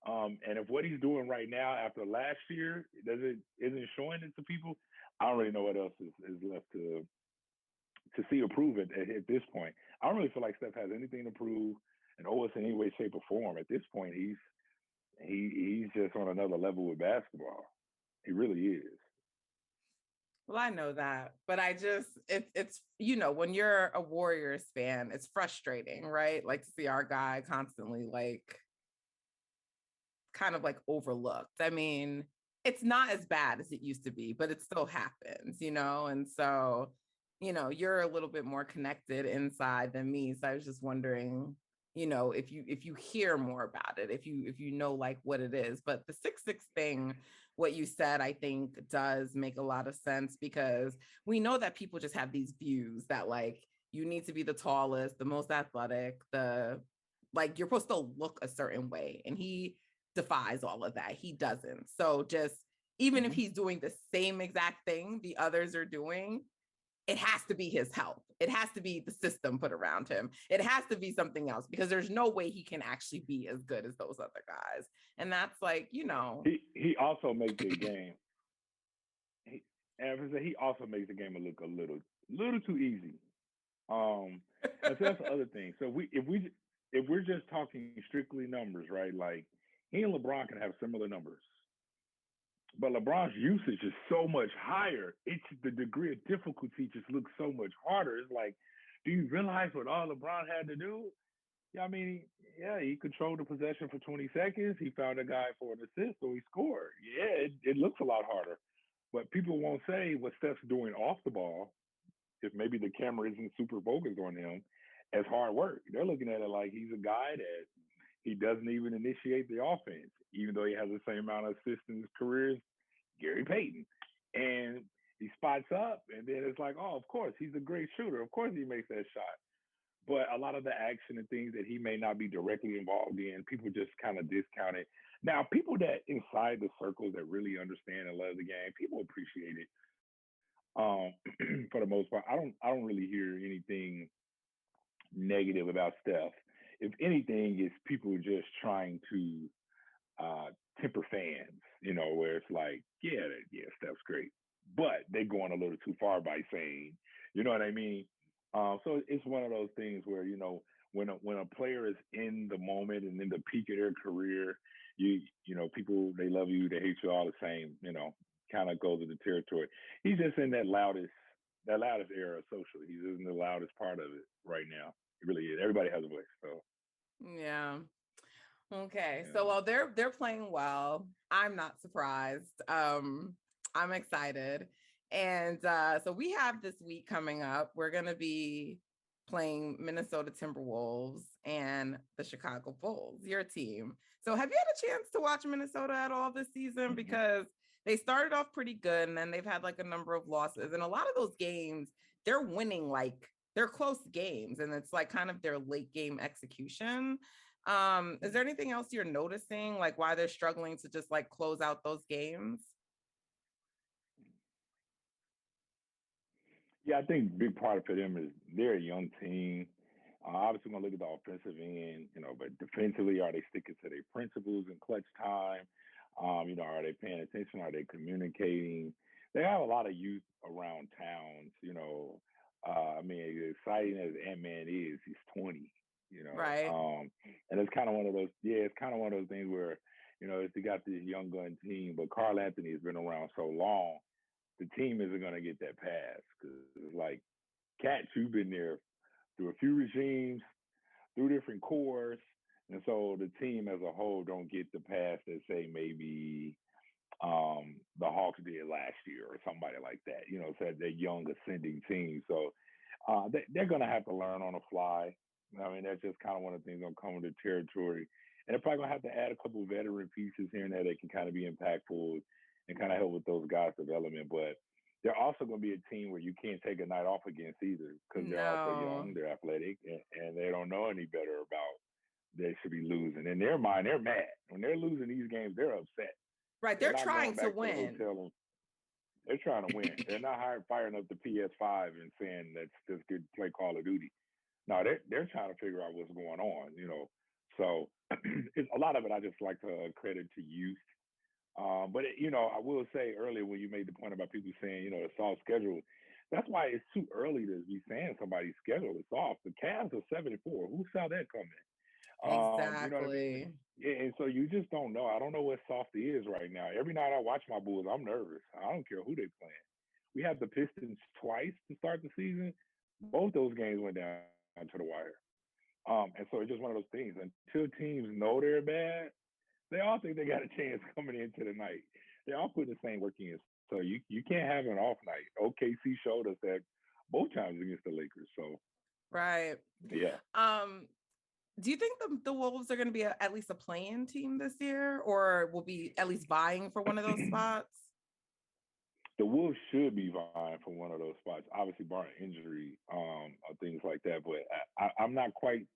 And if what he's doing right now after last year isn't showing it to people, I don't really know what else is left to see or prove it at this point. I don't really feel like Steph has anything to prove, owe us in any way, shape, or form. At this point, he's just on another level with basketball. He really is. Well, I know that, but I just it's when you're a Warriors fan, it's frustrating, right? Like to see our guy constantly like kind of like overlooked. I mean, it's not as bad as it used to be, but it still happens, and so you're a little bit more connected inside than me. So I was just wondering, if you hear more about it, if you know like what it is. But the 6'6" thing, what you said, I think does make a lot of sense because we know that people just have these views that like you need to be the tallest, the most athletic, the like you're supposed to look a certain way. And he defies all of that. He doesn't. So just even if Mm-hmm. he's doing the same exact thing the others are doing, it has to be his help. It has to be the system put around him. It has to be something else because there's no way he can actually be as good as those other guys. And that's like, He also makes the game. He, and he also makes the game look a little too easy. And so that's the other thing. So if we're just talking strictly numbers, right? Like he and LeBron can have similar numbers, but LeBron's usage is so much higher. It's the degree of difficulty just looks so much harder. It's like, do you realize what all LeBron had to do? Yeah, I mean, yeah, he controlled the possession for 20 seconds. He found a guy for an assist, so he scored. Yeah, it looks a lot harder. But people won't say what Steph's doing off the ball, if maybe the camera isn't super focused on him, as hard work. They're looking at it like he's a guy that he doesn't even initiate the offense, even though he has the same amount of assists in his career as Gary Payton. And he spots up, and then it's like, oh, of course, he's a great shooter. Of course, he makes that shot. But a lot of the action and things that he may not be directly involved in, people just kind of discount it. Now, people that inside the circles that really understand and love the game, people appreciate it. For the most part, I don't really hear anything negative about Steph. If anything, it's people just trying to uh, temper fans, where it's like, yeah, Steph's great, but they're going a little too far by saying, you know what I mean? So it's one of those things where when a player is in the moment and in the peak of their career, people they love you, they hate you all the same, kind of goes with the territory. He's just in that loudest era socially. He's in the loudest part of it right now. It really is. Everybody has a voice, so yeah. Okay. yeah. So while they're playing well, I'm not surprised. I'm excited. And so we have this week coming up. We're gonna be playing Minnesota Timberwolves and the Chicago Bulls, your team. So have you had a chance to watch Minnesota at all this season? Mm-hmm. Because they started off pretty good and then they've had like a number of losses. And a lot of those games, they're winning like they're close games, and it's like kind of their late game execution. Is there anything else you're noticing, like why they're struggling to just like close out those games? Yeah, I think a big part for them is they're a young team. Obviously, we're going to look at the offensive end, but defensively, are they sticking to their principles in clutch time? Are they paying attention? Are they communicating? They have a lot of youth around towns. I mean, as exciting as Ant-Man is, he's 20, Right. and it's kind of one of those, yeah, it's kind of one of those things where, if you got this young gun team, but Carl Anthony has been around so long, the team isn't going to get that pass because it's like, Cat, you've been there through a few regimes, through different cores, and so the team as a whole don't get the pass that say maybe the Hawks did last year or somebody like that. So that young ascending team. So they're going to have to learn on the fly. I mean, that's just kind of one of the things going to come with the territory. And they're probably going to have to add a couple of veteran pieces here and there that can kind of be impactful and kind of help with those guys' development. But they're also going to be a team where you can't take a night off against either because they're also No. young, they're athletic, and they don't know any better about they should be losing. In their mind, they're mad. When they're losing these games, they're upset. Right. They're They're not trying going to back to the win. hotel and they're trying to win. They're not firing up the PS5 and saying let's just get play Call of Duty. No, they're trying to figure out what's going on. So it's a lot of it I just like to credit to youth. But I will say earlier when you made the point about people saying, the soft schedule, that's why it's too early to be saying somebody's schedule is soft. The Cavs are 7-4. Who saw that coming? You know what I mean? Exactly. Yeah, and so you just don't know. I don't know what softy is right now. Every night I watch my Bulls, I'm nervous. I don't care who they playing. We had the Pistons twice to start the season. Both those games went down to the wire. And so it's just one of those things. Until teams know they're bad, they all think they got a chance coming into the night. They all put the same work in. So you can't have an off night. OKC showed us that both times against the Lakers. So Right. yeah. Um, do you think the Wolves are going to be at least a play-in team this year, or will be at least vying for one of those spots? The Wolves should be vying for one of those spots, obviously barring injury or things like that. But I'm not quite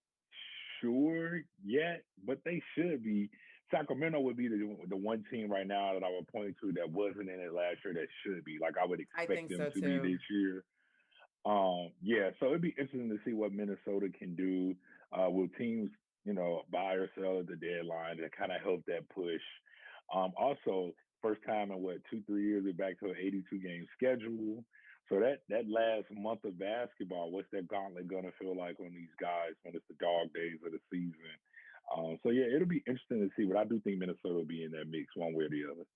sure yet, but they should be. Sacramento would be the one team right now that I would point to that wasn't in it last year that should be. Like I would I expect think them so to be too. this year. Yeah, so it'd be interesting to see what Minnesota can do. Will teams, buy or sell at the deadline to kind of help that push? Also, first time in what 2-3 years we're back to an 82 game schedule. So that last month of basketball, what's that gauntlet gonna feel like on these guys when it's the dog days of the season? So yeah, it'll be interesting to see. But I do think Minnesota will be in that mix one way or the other.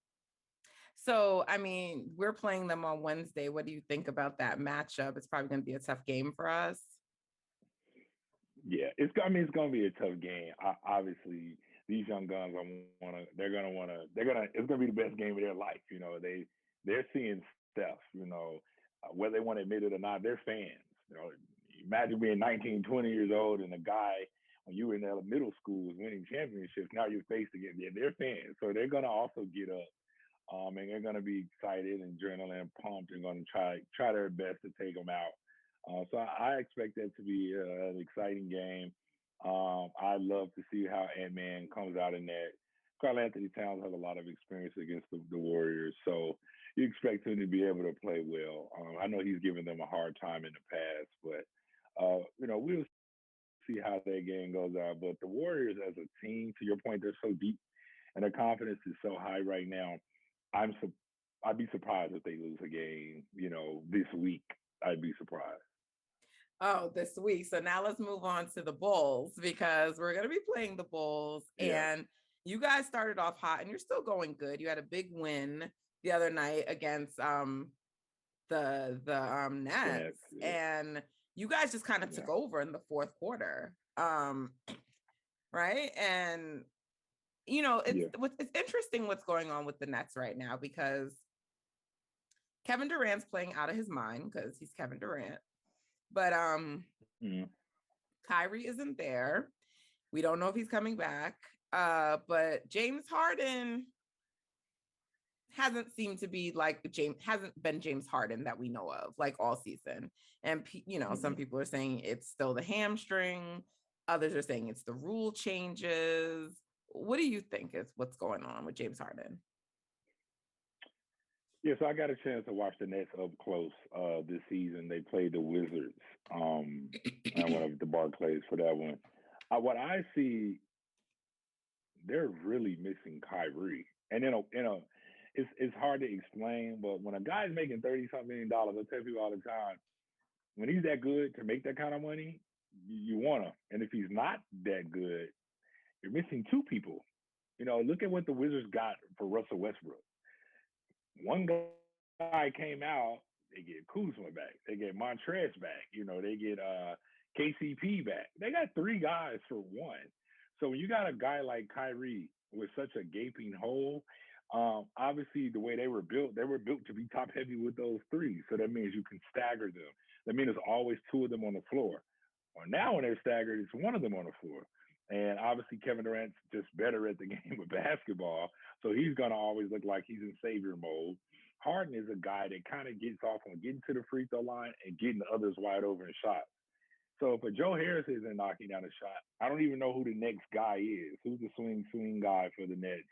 So, I mean, we're playing them on Wednesday. What do you think about that matchup? It's probably going to be a tough game for us. Yeah, it's gonna be a tough game. Obviously, these young guns it's gonna be the best game of their life. They're seeing stuff. Whether they want to admit it or not, they're fans. Imagine being 19, 20 years old and a guy when you were in middle school was winning championships. Now you're faced again. Yeah, they're fans, so they're gonna also get up. And they're going to be excited and adrenaline pumped and going to try their best to take them out. So I expect that to be an exciting game. I love to see how Ant-Man comes out in that. Karl Anthony Towns has a lot of experience against the Warriors, so you expect him to be able to play well. I know he's given them a hard time in the past, but we'll see how that game goes out. But the Warriors as a team, to your point, they're so deep and their confidence is so high right now. I'm I'd be surprised if they lose a game, this week. I'd be surprised. Oh, this week. So now let's move on to the Bulls because we're going to be playing the Bulls. Yeah. And you guys started off hot and you're still going good. You had a big win the other night against the Nets. Yeah. And you guys just kind of took over in the fourth quarter. Right? And it's interesting what's going on with the Nets right now because Kevin Durant's playing out of his mind because he's Kevin Durant. But Kyrie isn't there. We don't know if he's coming back. But James Harden hasn't seemed to be hasn't been James Harden that we know of like all season. And some people are saying it's still the hamstring. Others are saying it's the rule changes. What do you think is what's going on with James Harden? Yeah, so I got a chance to watch the Nets up close this season. They played the Wizards. I went up to Barclays for that one. What I see, they're really missing Kyrie, and it's hard to explain. But when a guy's making $30-something million, I tell people all the time, when he's that good to make that kind of money, you want him. And if he's not that good, you're missing two people. Look at what the Wizards got for Russell Westbrook. One guy came out, they get Kuzma back, they get Montrez back, they get KCP back. They got three guys for one. So when you got a guy like Kyrie with such a gaping hole, obviously the way they were built to be top heavy with those three. So that means you can stagger them. That means there's always two of them on the floor. Or now when they're staggered, it's one of them on the floor. And obviously Kevin Durant's just better at the game of basketball. So he's going to always look like he's in savior mode. Harden is a guy that kind of gets off on getting to the free throw line and getting others wide open shots. So if a Joe Harris isn't knocking down a shot, I don't even know who the next guy is. Who's the swing guy for the Nets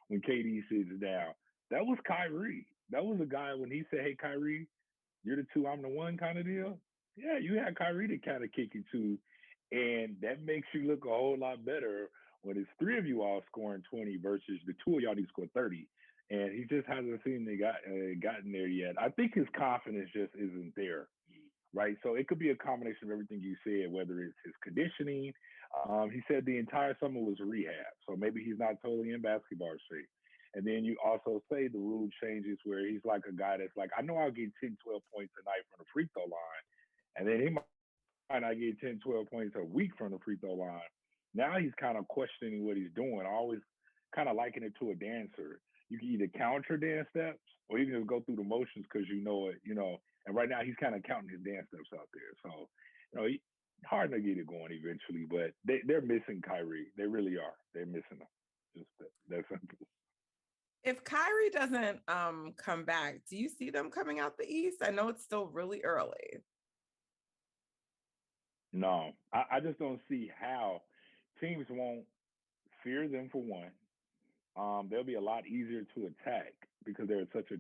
when KD sits down? That was Kyrie. That was a guy when he said, hey, Kyrie, you're the two, I'm the one kind of deal. Yeah, you had Kyrie to kind of kick it to. And that makes you look a whole lot better when it's three of you all scoring 20 versus the two of y'all need to score 30. And he just hasn't seen gotten there yet. I think his confidence just isn't there, right? So it could be a combination of everything you said, whether it's his conditioning, He said the entire summer was rehab, so maybe he's not totally in basketball shape. And then you also say the rule changes where he's like a guy that's like, I know I'll get 10, 12 points a night from the free throw line. And then he might not get 10, 12 points a week from the free throw line. Now he's kind of questioning what he's doing. I always kind of liken it to a dancer. You can either count your dance steps or you can just go through the motions because you know it, you know. And right now he's kind of counting his dance steps out there. So, hard to get it going eventually, but they're missing Kyrie. They really are. They're missing him. Just that simple. If Kyrie doesn't come back, do you see them coming out the East? I know it's still really early. No, I just don't see how teams won't fear them for one. They'll be a lot easier to attack because they're such a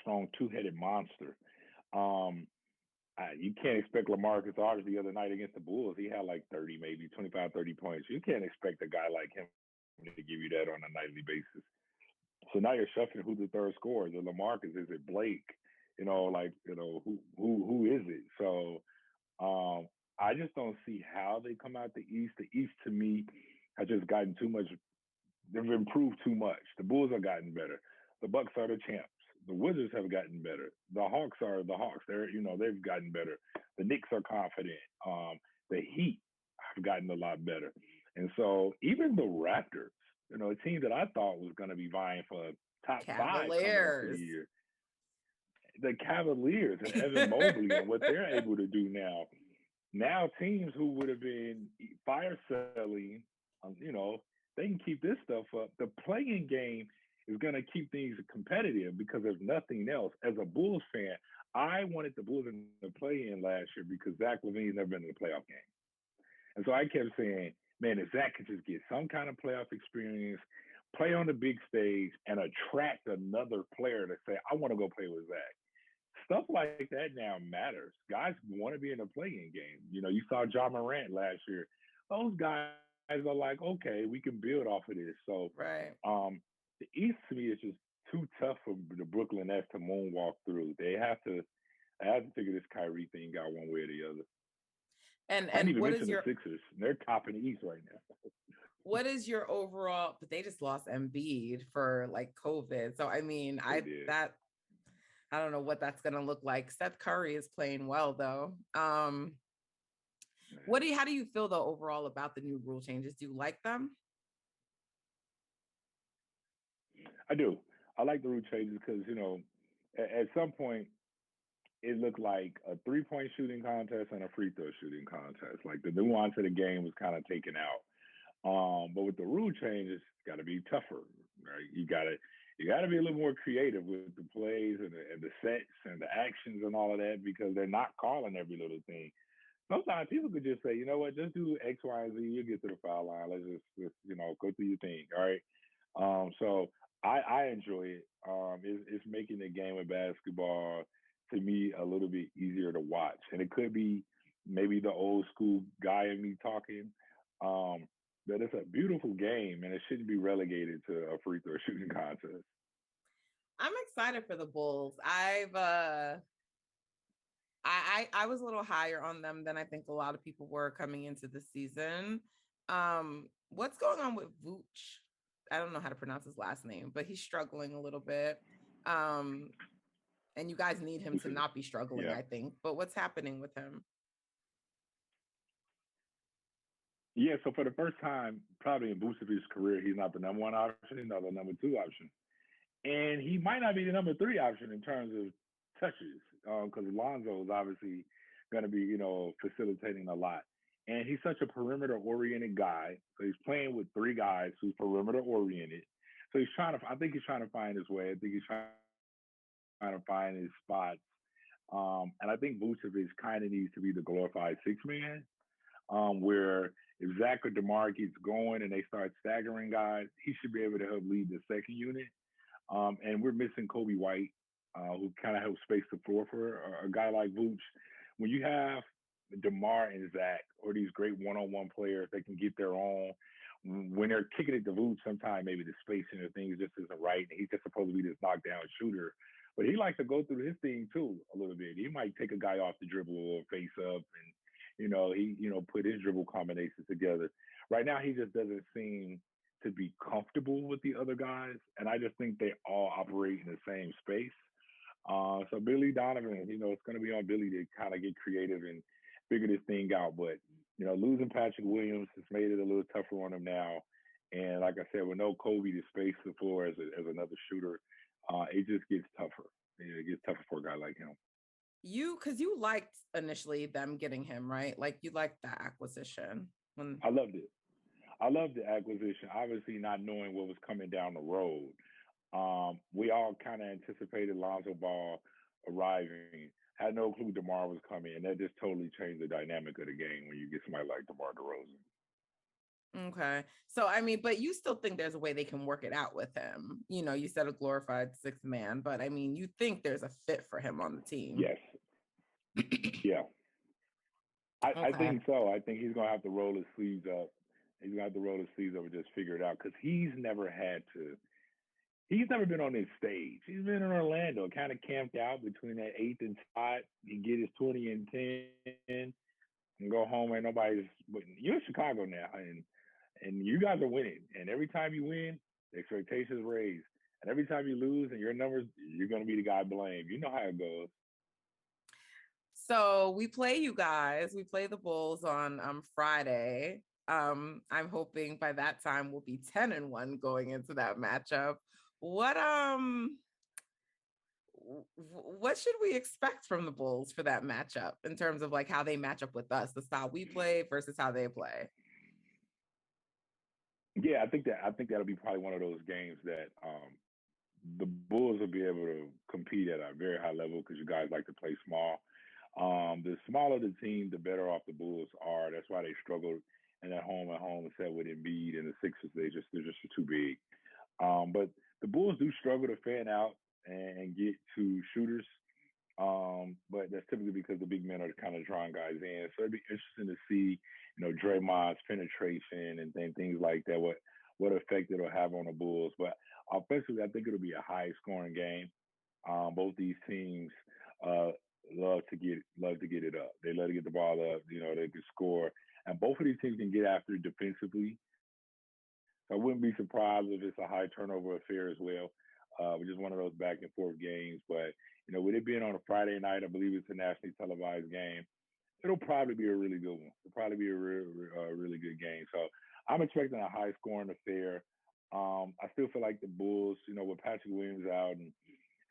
strong two-headed monster. Um, you can't expect LaMarcus Aldridge the other night against the Bulls. He had like 30, maybe 25, 30 points. You can't expect a guy like him to give you that on a nightly basis. So now you're shuffling who the third scorer. Is it LaMarcus? Is it Blake? Who is it? So I just don't see how they come out the East. The East to me has just gotten too much. They've improved too much. The Bulls have gotten better. The Bucks are the champs. The Wizards have gotten better. The Hawks are the Hawks. They've gotten better. The Knicks are confident. The Heat have gotten a lot better. And so even the Raptors, a team that I thought was going to be vying for top five coming into the year, the Cavaliers and Evan Mobley and what they're able to do now. Now teams who would have been fire selling, they can keep this stuff up. The playing game is going to keep things competitive because if nothing else, as a Bulls fan, I wanted the Bulls in the play-in last year because Zach LaVine's never been in a playoff game. And so I kept saying, man, if Zach could just get some kind of playoff experience, play on the big stage, and attract another player to say, I want to go play with Zach. Stuff like that now matters. Guys want to be in a play-in game. You saw Ja Morant last year. Those guys are like, okay, we can build off of this. So right. The East to me is just too tough for the Brooklyn Nets to moonwalk through. They have to figure this Kyrie thing out one way or the other. And I didn't even what mention is your the Sixers? They're top in the East right now. What is your overall? But they just lost Embiid for like COVID. So I mean, I don't know what that's gonna look like. Seth Curry is playing well though. How do you feel though overall about the new rule changes? Do you like them? I do. I like the rule changes because at some point it looked like a 3-point shooting contest and a free throw shooting contest. Like the nuance of the game was kind of taken out. But with the rule changes, it's got to be tougher, right? You got to be a little more creative with the plays and the sets and the actions and all of that because they're not calling every little thing. Sometimes people could just say, you know what, just do X, Y, and Z. You'll get to the foul line. Let's just go through your thing. All right. So I enjoy it. It's making the game of basketball to me a little bit easier to watch, and it could be maybe the old school guy in me talking. But it's a beautiful game, and it shouldn't be relegated to a free throw shooting contest. I'm excited for the Bulls. I was a little higher on them than I think a lot of people were coming into the season. What's going on with Vooch? I don't know how to pronounce his last name, but he's struggling a little bit. And you guys need him to not be struggling, I think. But what's happening with him? Yeah, so for the first time, probably in Vucevic's career, he's not the number one option, he's not the number two option. And he might not be the number three option in terms of touches, because Lonzo is obviously going to be, facilitating a lot. And he's such a perimeter-oriented guy. So he's playing with three guys who's perimeter-oriented. So I think he's trying to find his way. I think he's trying to find his spots. And I think Vucevic kind of needs to be the glorified six-man, where if Zach or DeMar gets going and they start staggering guys, he should be able to help lead the second unit. And we're missing Kobe White, who kind of helps space the floor for a guy like Vooch. When you have DeMar and Zach, or these great one-on-one players that can get their own, when they're kicking it to Vooch, sometimes maybe the spacing or things just isn't right. And he's just supposed to be this knockdown shooter. But he likes to go through his thing too a little bit. He might take a guy off the dribble or face up, and He put his dribble combinations together. Right now, he just doesn't seem to be comfortable with the other guys, and I just think they all operate in the same space. So Billy Donovan, it's going to be on Billy to kind of get creative and figure this thing out. But losing Patrick Williams has made it a little tougher on him now. And like I said, with no Kobe to space the floor as another shooter, it just gets tougher. It gets tougher for a guy like him. Because you liked initially them getting him, right? Like you liked the acquisition. I loved it. I loved the acquisition. Obviously, not knowing what was coming down the road. We all kind of anticipated Lonzo Ball arriving. Had no clue DeMar was coming, and that just totally changed the dynamic of the game when you get somebody like DeMar DeRozan. Okay. So, but you still think there's a way they can work it out with him. You said a glorified sixth man, but you think there's a fit for him on the team. Yes. Yeah. I think so. I think he's going to have to roll his sleeves up. He's going to have to roll his sleeves up and just figure it out because he's never been on this stage. He's been in Orlando, kind of camped out between that 8th and spot. He get his 20 and 10 and go home. And you're in Chicago now, and you guys are winning. And every time you win, the expectations raise. And every time you lose and your numbers, you're going to be the guy blamed. You know how it goes. So we play you guys. We play the Bulls on Friday. I'm hoping by that time we'll be 10-1 going into that matchup. What should we expect from the Bulls for that matchup in terms of like how they match up with us, the style we play versus how they play? Yeah, I think that'll be probably one of those games that the Bulls will be able to compete at a very high level because you guys like to play small. The smaller the team, the better off the Bulls are. That's why they struggled in that home set with Embiid and the Sixers. They're just too big. But the Bulls do struggle to fan out and get to shooters. But that's typically because the big men are kind of drawing guys in. So it'd be interesting to see, Draymond's penetration and things like that. What effect it'll have on the Bulls. But offensively, I think it'll be a high scoring game. Both these teams love to get it up. They love to get the ball up. They can score, and both of these teams can get after it defensively. So I wouldn't be surprised if it's a high turnover affair as well. Which is one of those back and forth games. But with it being on a Friday night, I believe it's a nationally televised game. It'll probably be a really good one. It'll probably be a really good game. So I'm expecting a high scoring affair. I still feel like the Bulls, with Patrick Williams out and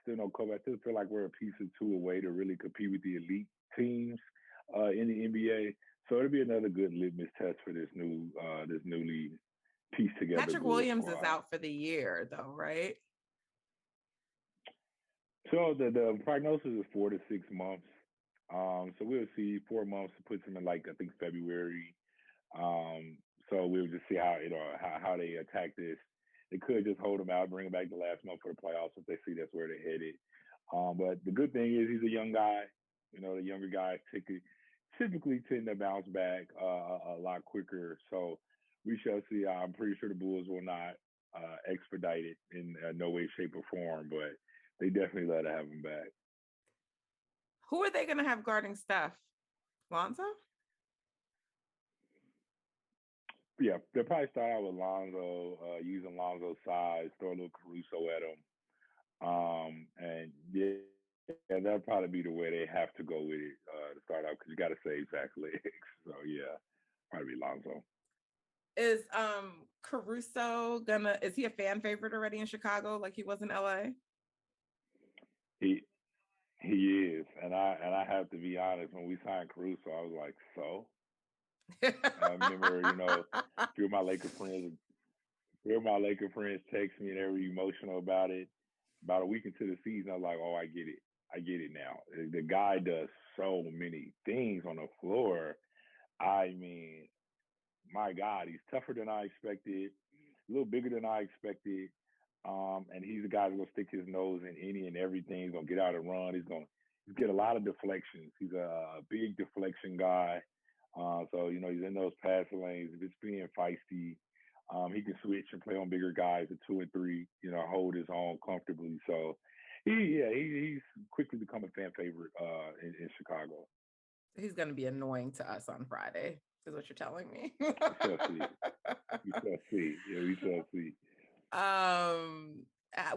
still no Kobe, I still feel like we're a piece or two away to really compete with the elite teams in the NBA. So it'll be another good litmus test for this newly pieced together. Patrick Williams is out for the year, though, right? So the prognosis is 4 to 6 months. So we'll see 4 months puts him in I think February. So we'll just see how they attack this. They could just hold him out, bring him back the last month for the playoffs if they see that's where they're headed. But the good thing is he's a young guy. The younger guys typically tend to bounce back a lot quicker. So we shall see. I'm pretty sure the Bulls will not expedite it in no way, shape, or form, but they definitely let to have him back. Who are they going to have guarding Steph? Lonzo? Yeah, they'll probably start out with Lonzo, using Lonzo's size, throw a little Caruso at him. And yeah, that'll probably be the way they have to go with it to start out because you got to save Zach legs. So yeah, probably Lonzo. Is Caruso is he a fan favorite already in Chicago like he was in LA? He is, and I have to be honest. When we signed Caruso, I was like, so. I remember, a few of my Laker friends text me and they were emotional about it. About a week into the season, I was like, oh, I get it now. The guy does so many things on the floor. I mean, my God, he's tougher than I expected, a little bigger than I expected. And he's a guy who's gonna stick his nose in any and everything. He's gonna get out and run. He's get a lot of deflections. He's a big deflection guy. So he's in those passing lanes. If it's being feisty, he can switch and play on bigger guys at 2 and 3. Hold his own comfortably. So he's quickly become a fan favorite in Chicago. He's going to be annoying to us on Friday, is what you're telling me. We shall see. We shall see. Yeah, we shall see.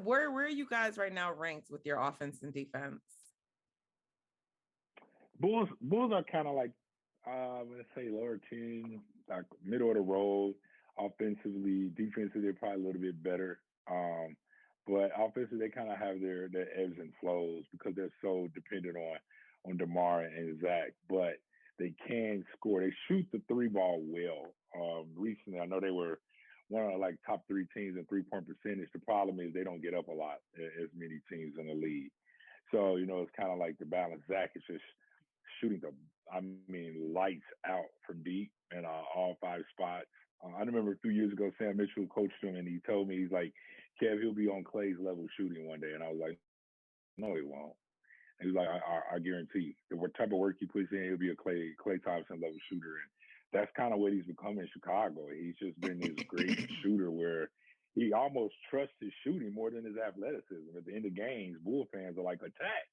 Where are you guys right now ranked with your offense and defense? Bulls are kind of like let's say lower team, like middle of the road. Offensively, defensively, they're probably a little bit better. But offensively, they kind of have their ebbs and flows because they're so dependent on DeMar and Zach. But they can score. They shoot the three ball well. Recently, I know they were one of like top three teams in 3-point percentage. The problem is they don't get up a lot as many teams in the league. So it's kind of like the balance. Zach is just shooting lights out from deep in all five spots. I remember a few years ago, Sam Mitchell coached him, and he told me, he's like, Kev, he'll be on Clay's level shooting one day. And I was like, no, he won't. And he was like, I guarantee. The type of work he puts in, he'll be a Clay Thompson level shooter. And that's kind of what he's become in Chicago. He's just been this great shooter where he almost trusts his shooting more than his athleticism. At the end of games, Bull fans are like, attack.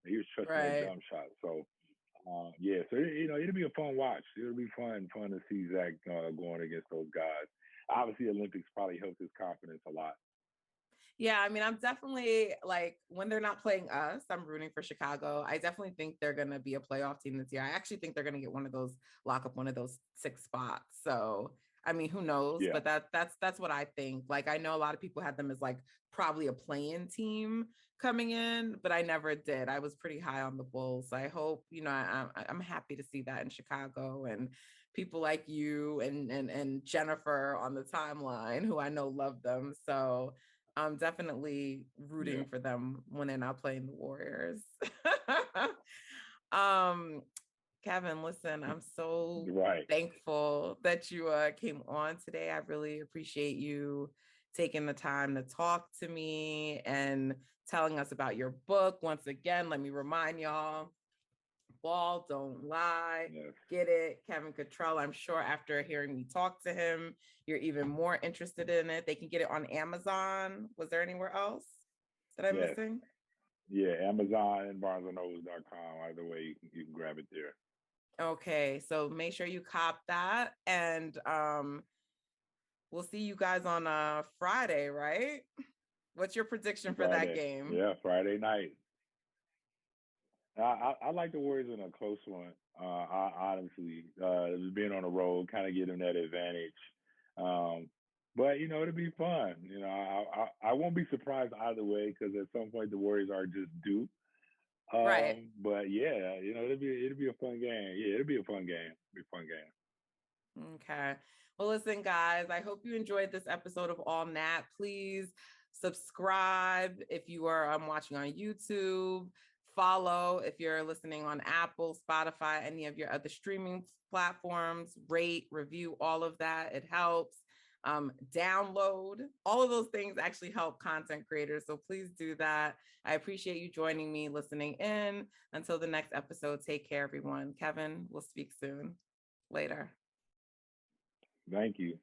And he was trusting that jump shot. So, so it'll be a fun watch. It'll be fun to see Zach going against those guys. Obviously, Olympics probably helped his confidence a lot. Yeah, I mean, I'm definitely like, when they're not playing us, I'm rooting for Chicago. I definitely think they're going to be a playoff team this year. I actually think they're going to get lock up one of those 6 spots. So, I mean, who knows? Yeah. But that's what I think. Like, I know a lot of people had them as like probably a play-in team coming in, but I never did. I was pretty high on the Bulls. So I hope, I'm happy to see that in Chicago, and people like you and Jennifer on the timeline, who I know love them. So I'm definitely rooting for them when they're not playing the Warriors. Kevin, listen, I'm so thankful that you came on today. I really appreciate you taking the time to talk to me and telling us about your book. Once again, let me remind y'all, Ball Don't Lie. Yes. Get it, Kevin Cottrell. I'm sure after hearing me talk to him, you're even more interested in it. They can get it on Amazon. Was there anywhere else that I'm missing? Yeah, Amazon and BarnesandNobles.com. Either way, you can grab it there. Okay, so make sure you cop that, and we'll see you guys on Friday, right? What's your prediction for that game? Yeah, Friday night. I like the Warriors in a close one. Honestly, being on the road kind of give them that advantage. But it'll be fun. I won't be surprised either way, because at some point the Warriors are just due. Right. But yeah, it'll be a fun game. Yeah, it'll be a fun game. It'll be a fun game. Okay. Well, listen, guys, I hope you enjoyed this episode of All Nat. Please subscribe if you are watching on YouTube. Follow if you're listening on Apple, Spotify, any of your other streaming platforms. Rate, review, all of that. It helps. Download. All of those things actually help content creators. So please do that. I appreciate you joining me, listening in. Until the next episode, take care, everyone. Kevin, we'll speak soon. Later. Thank you.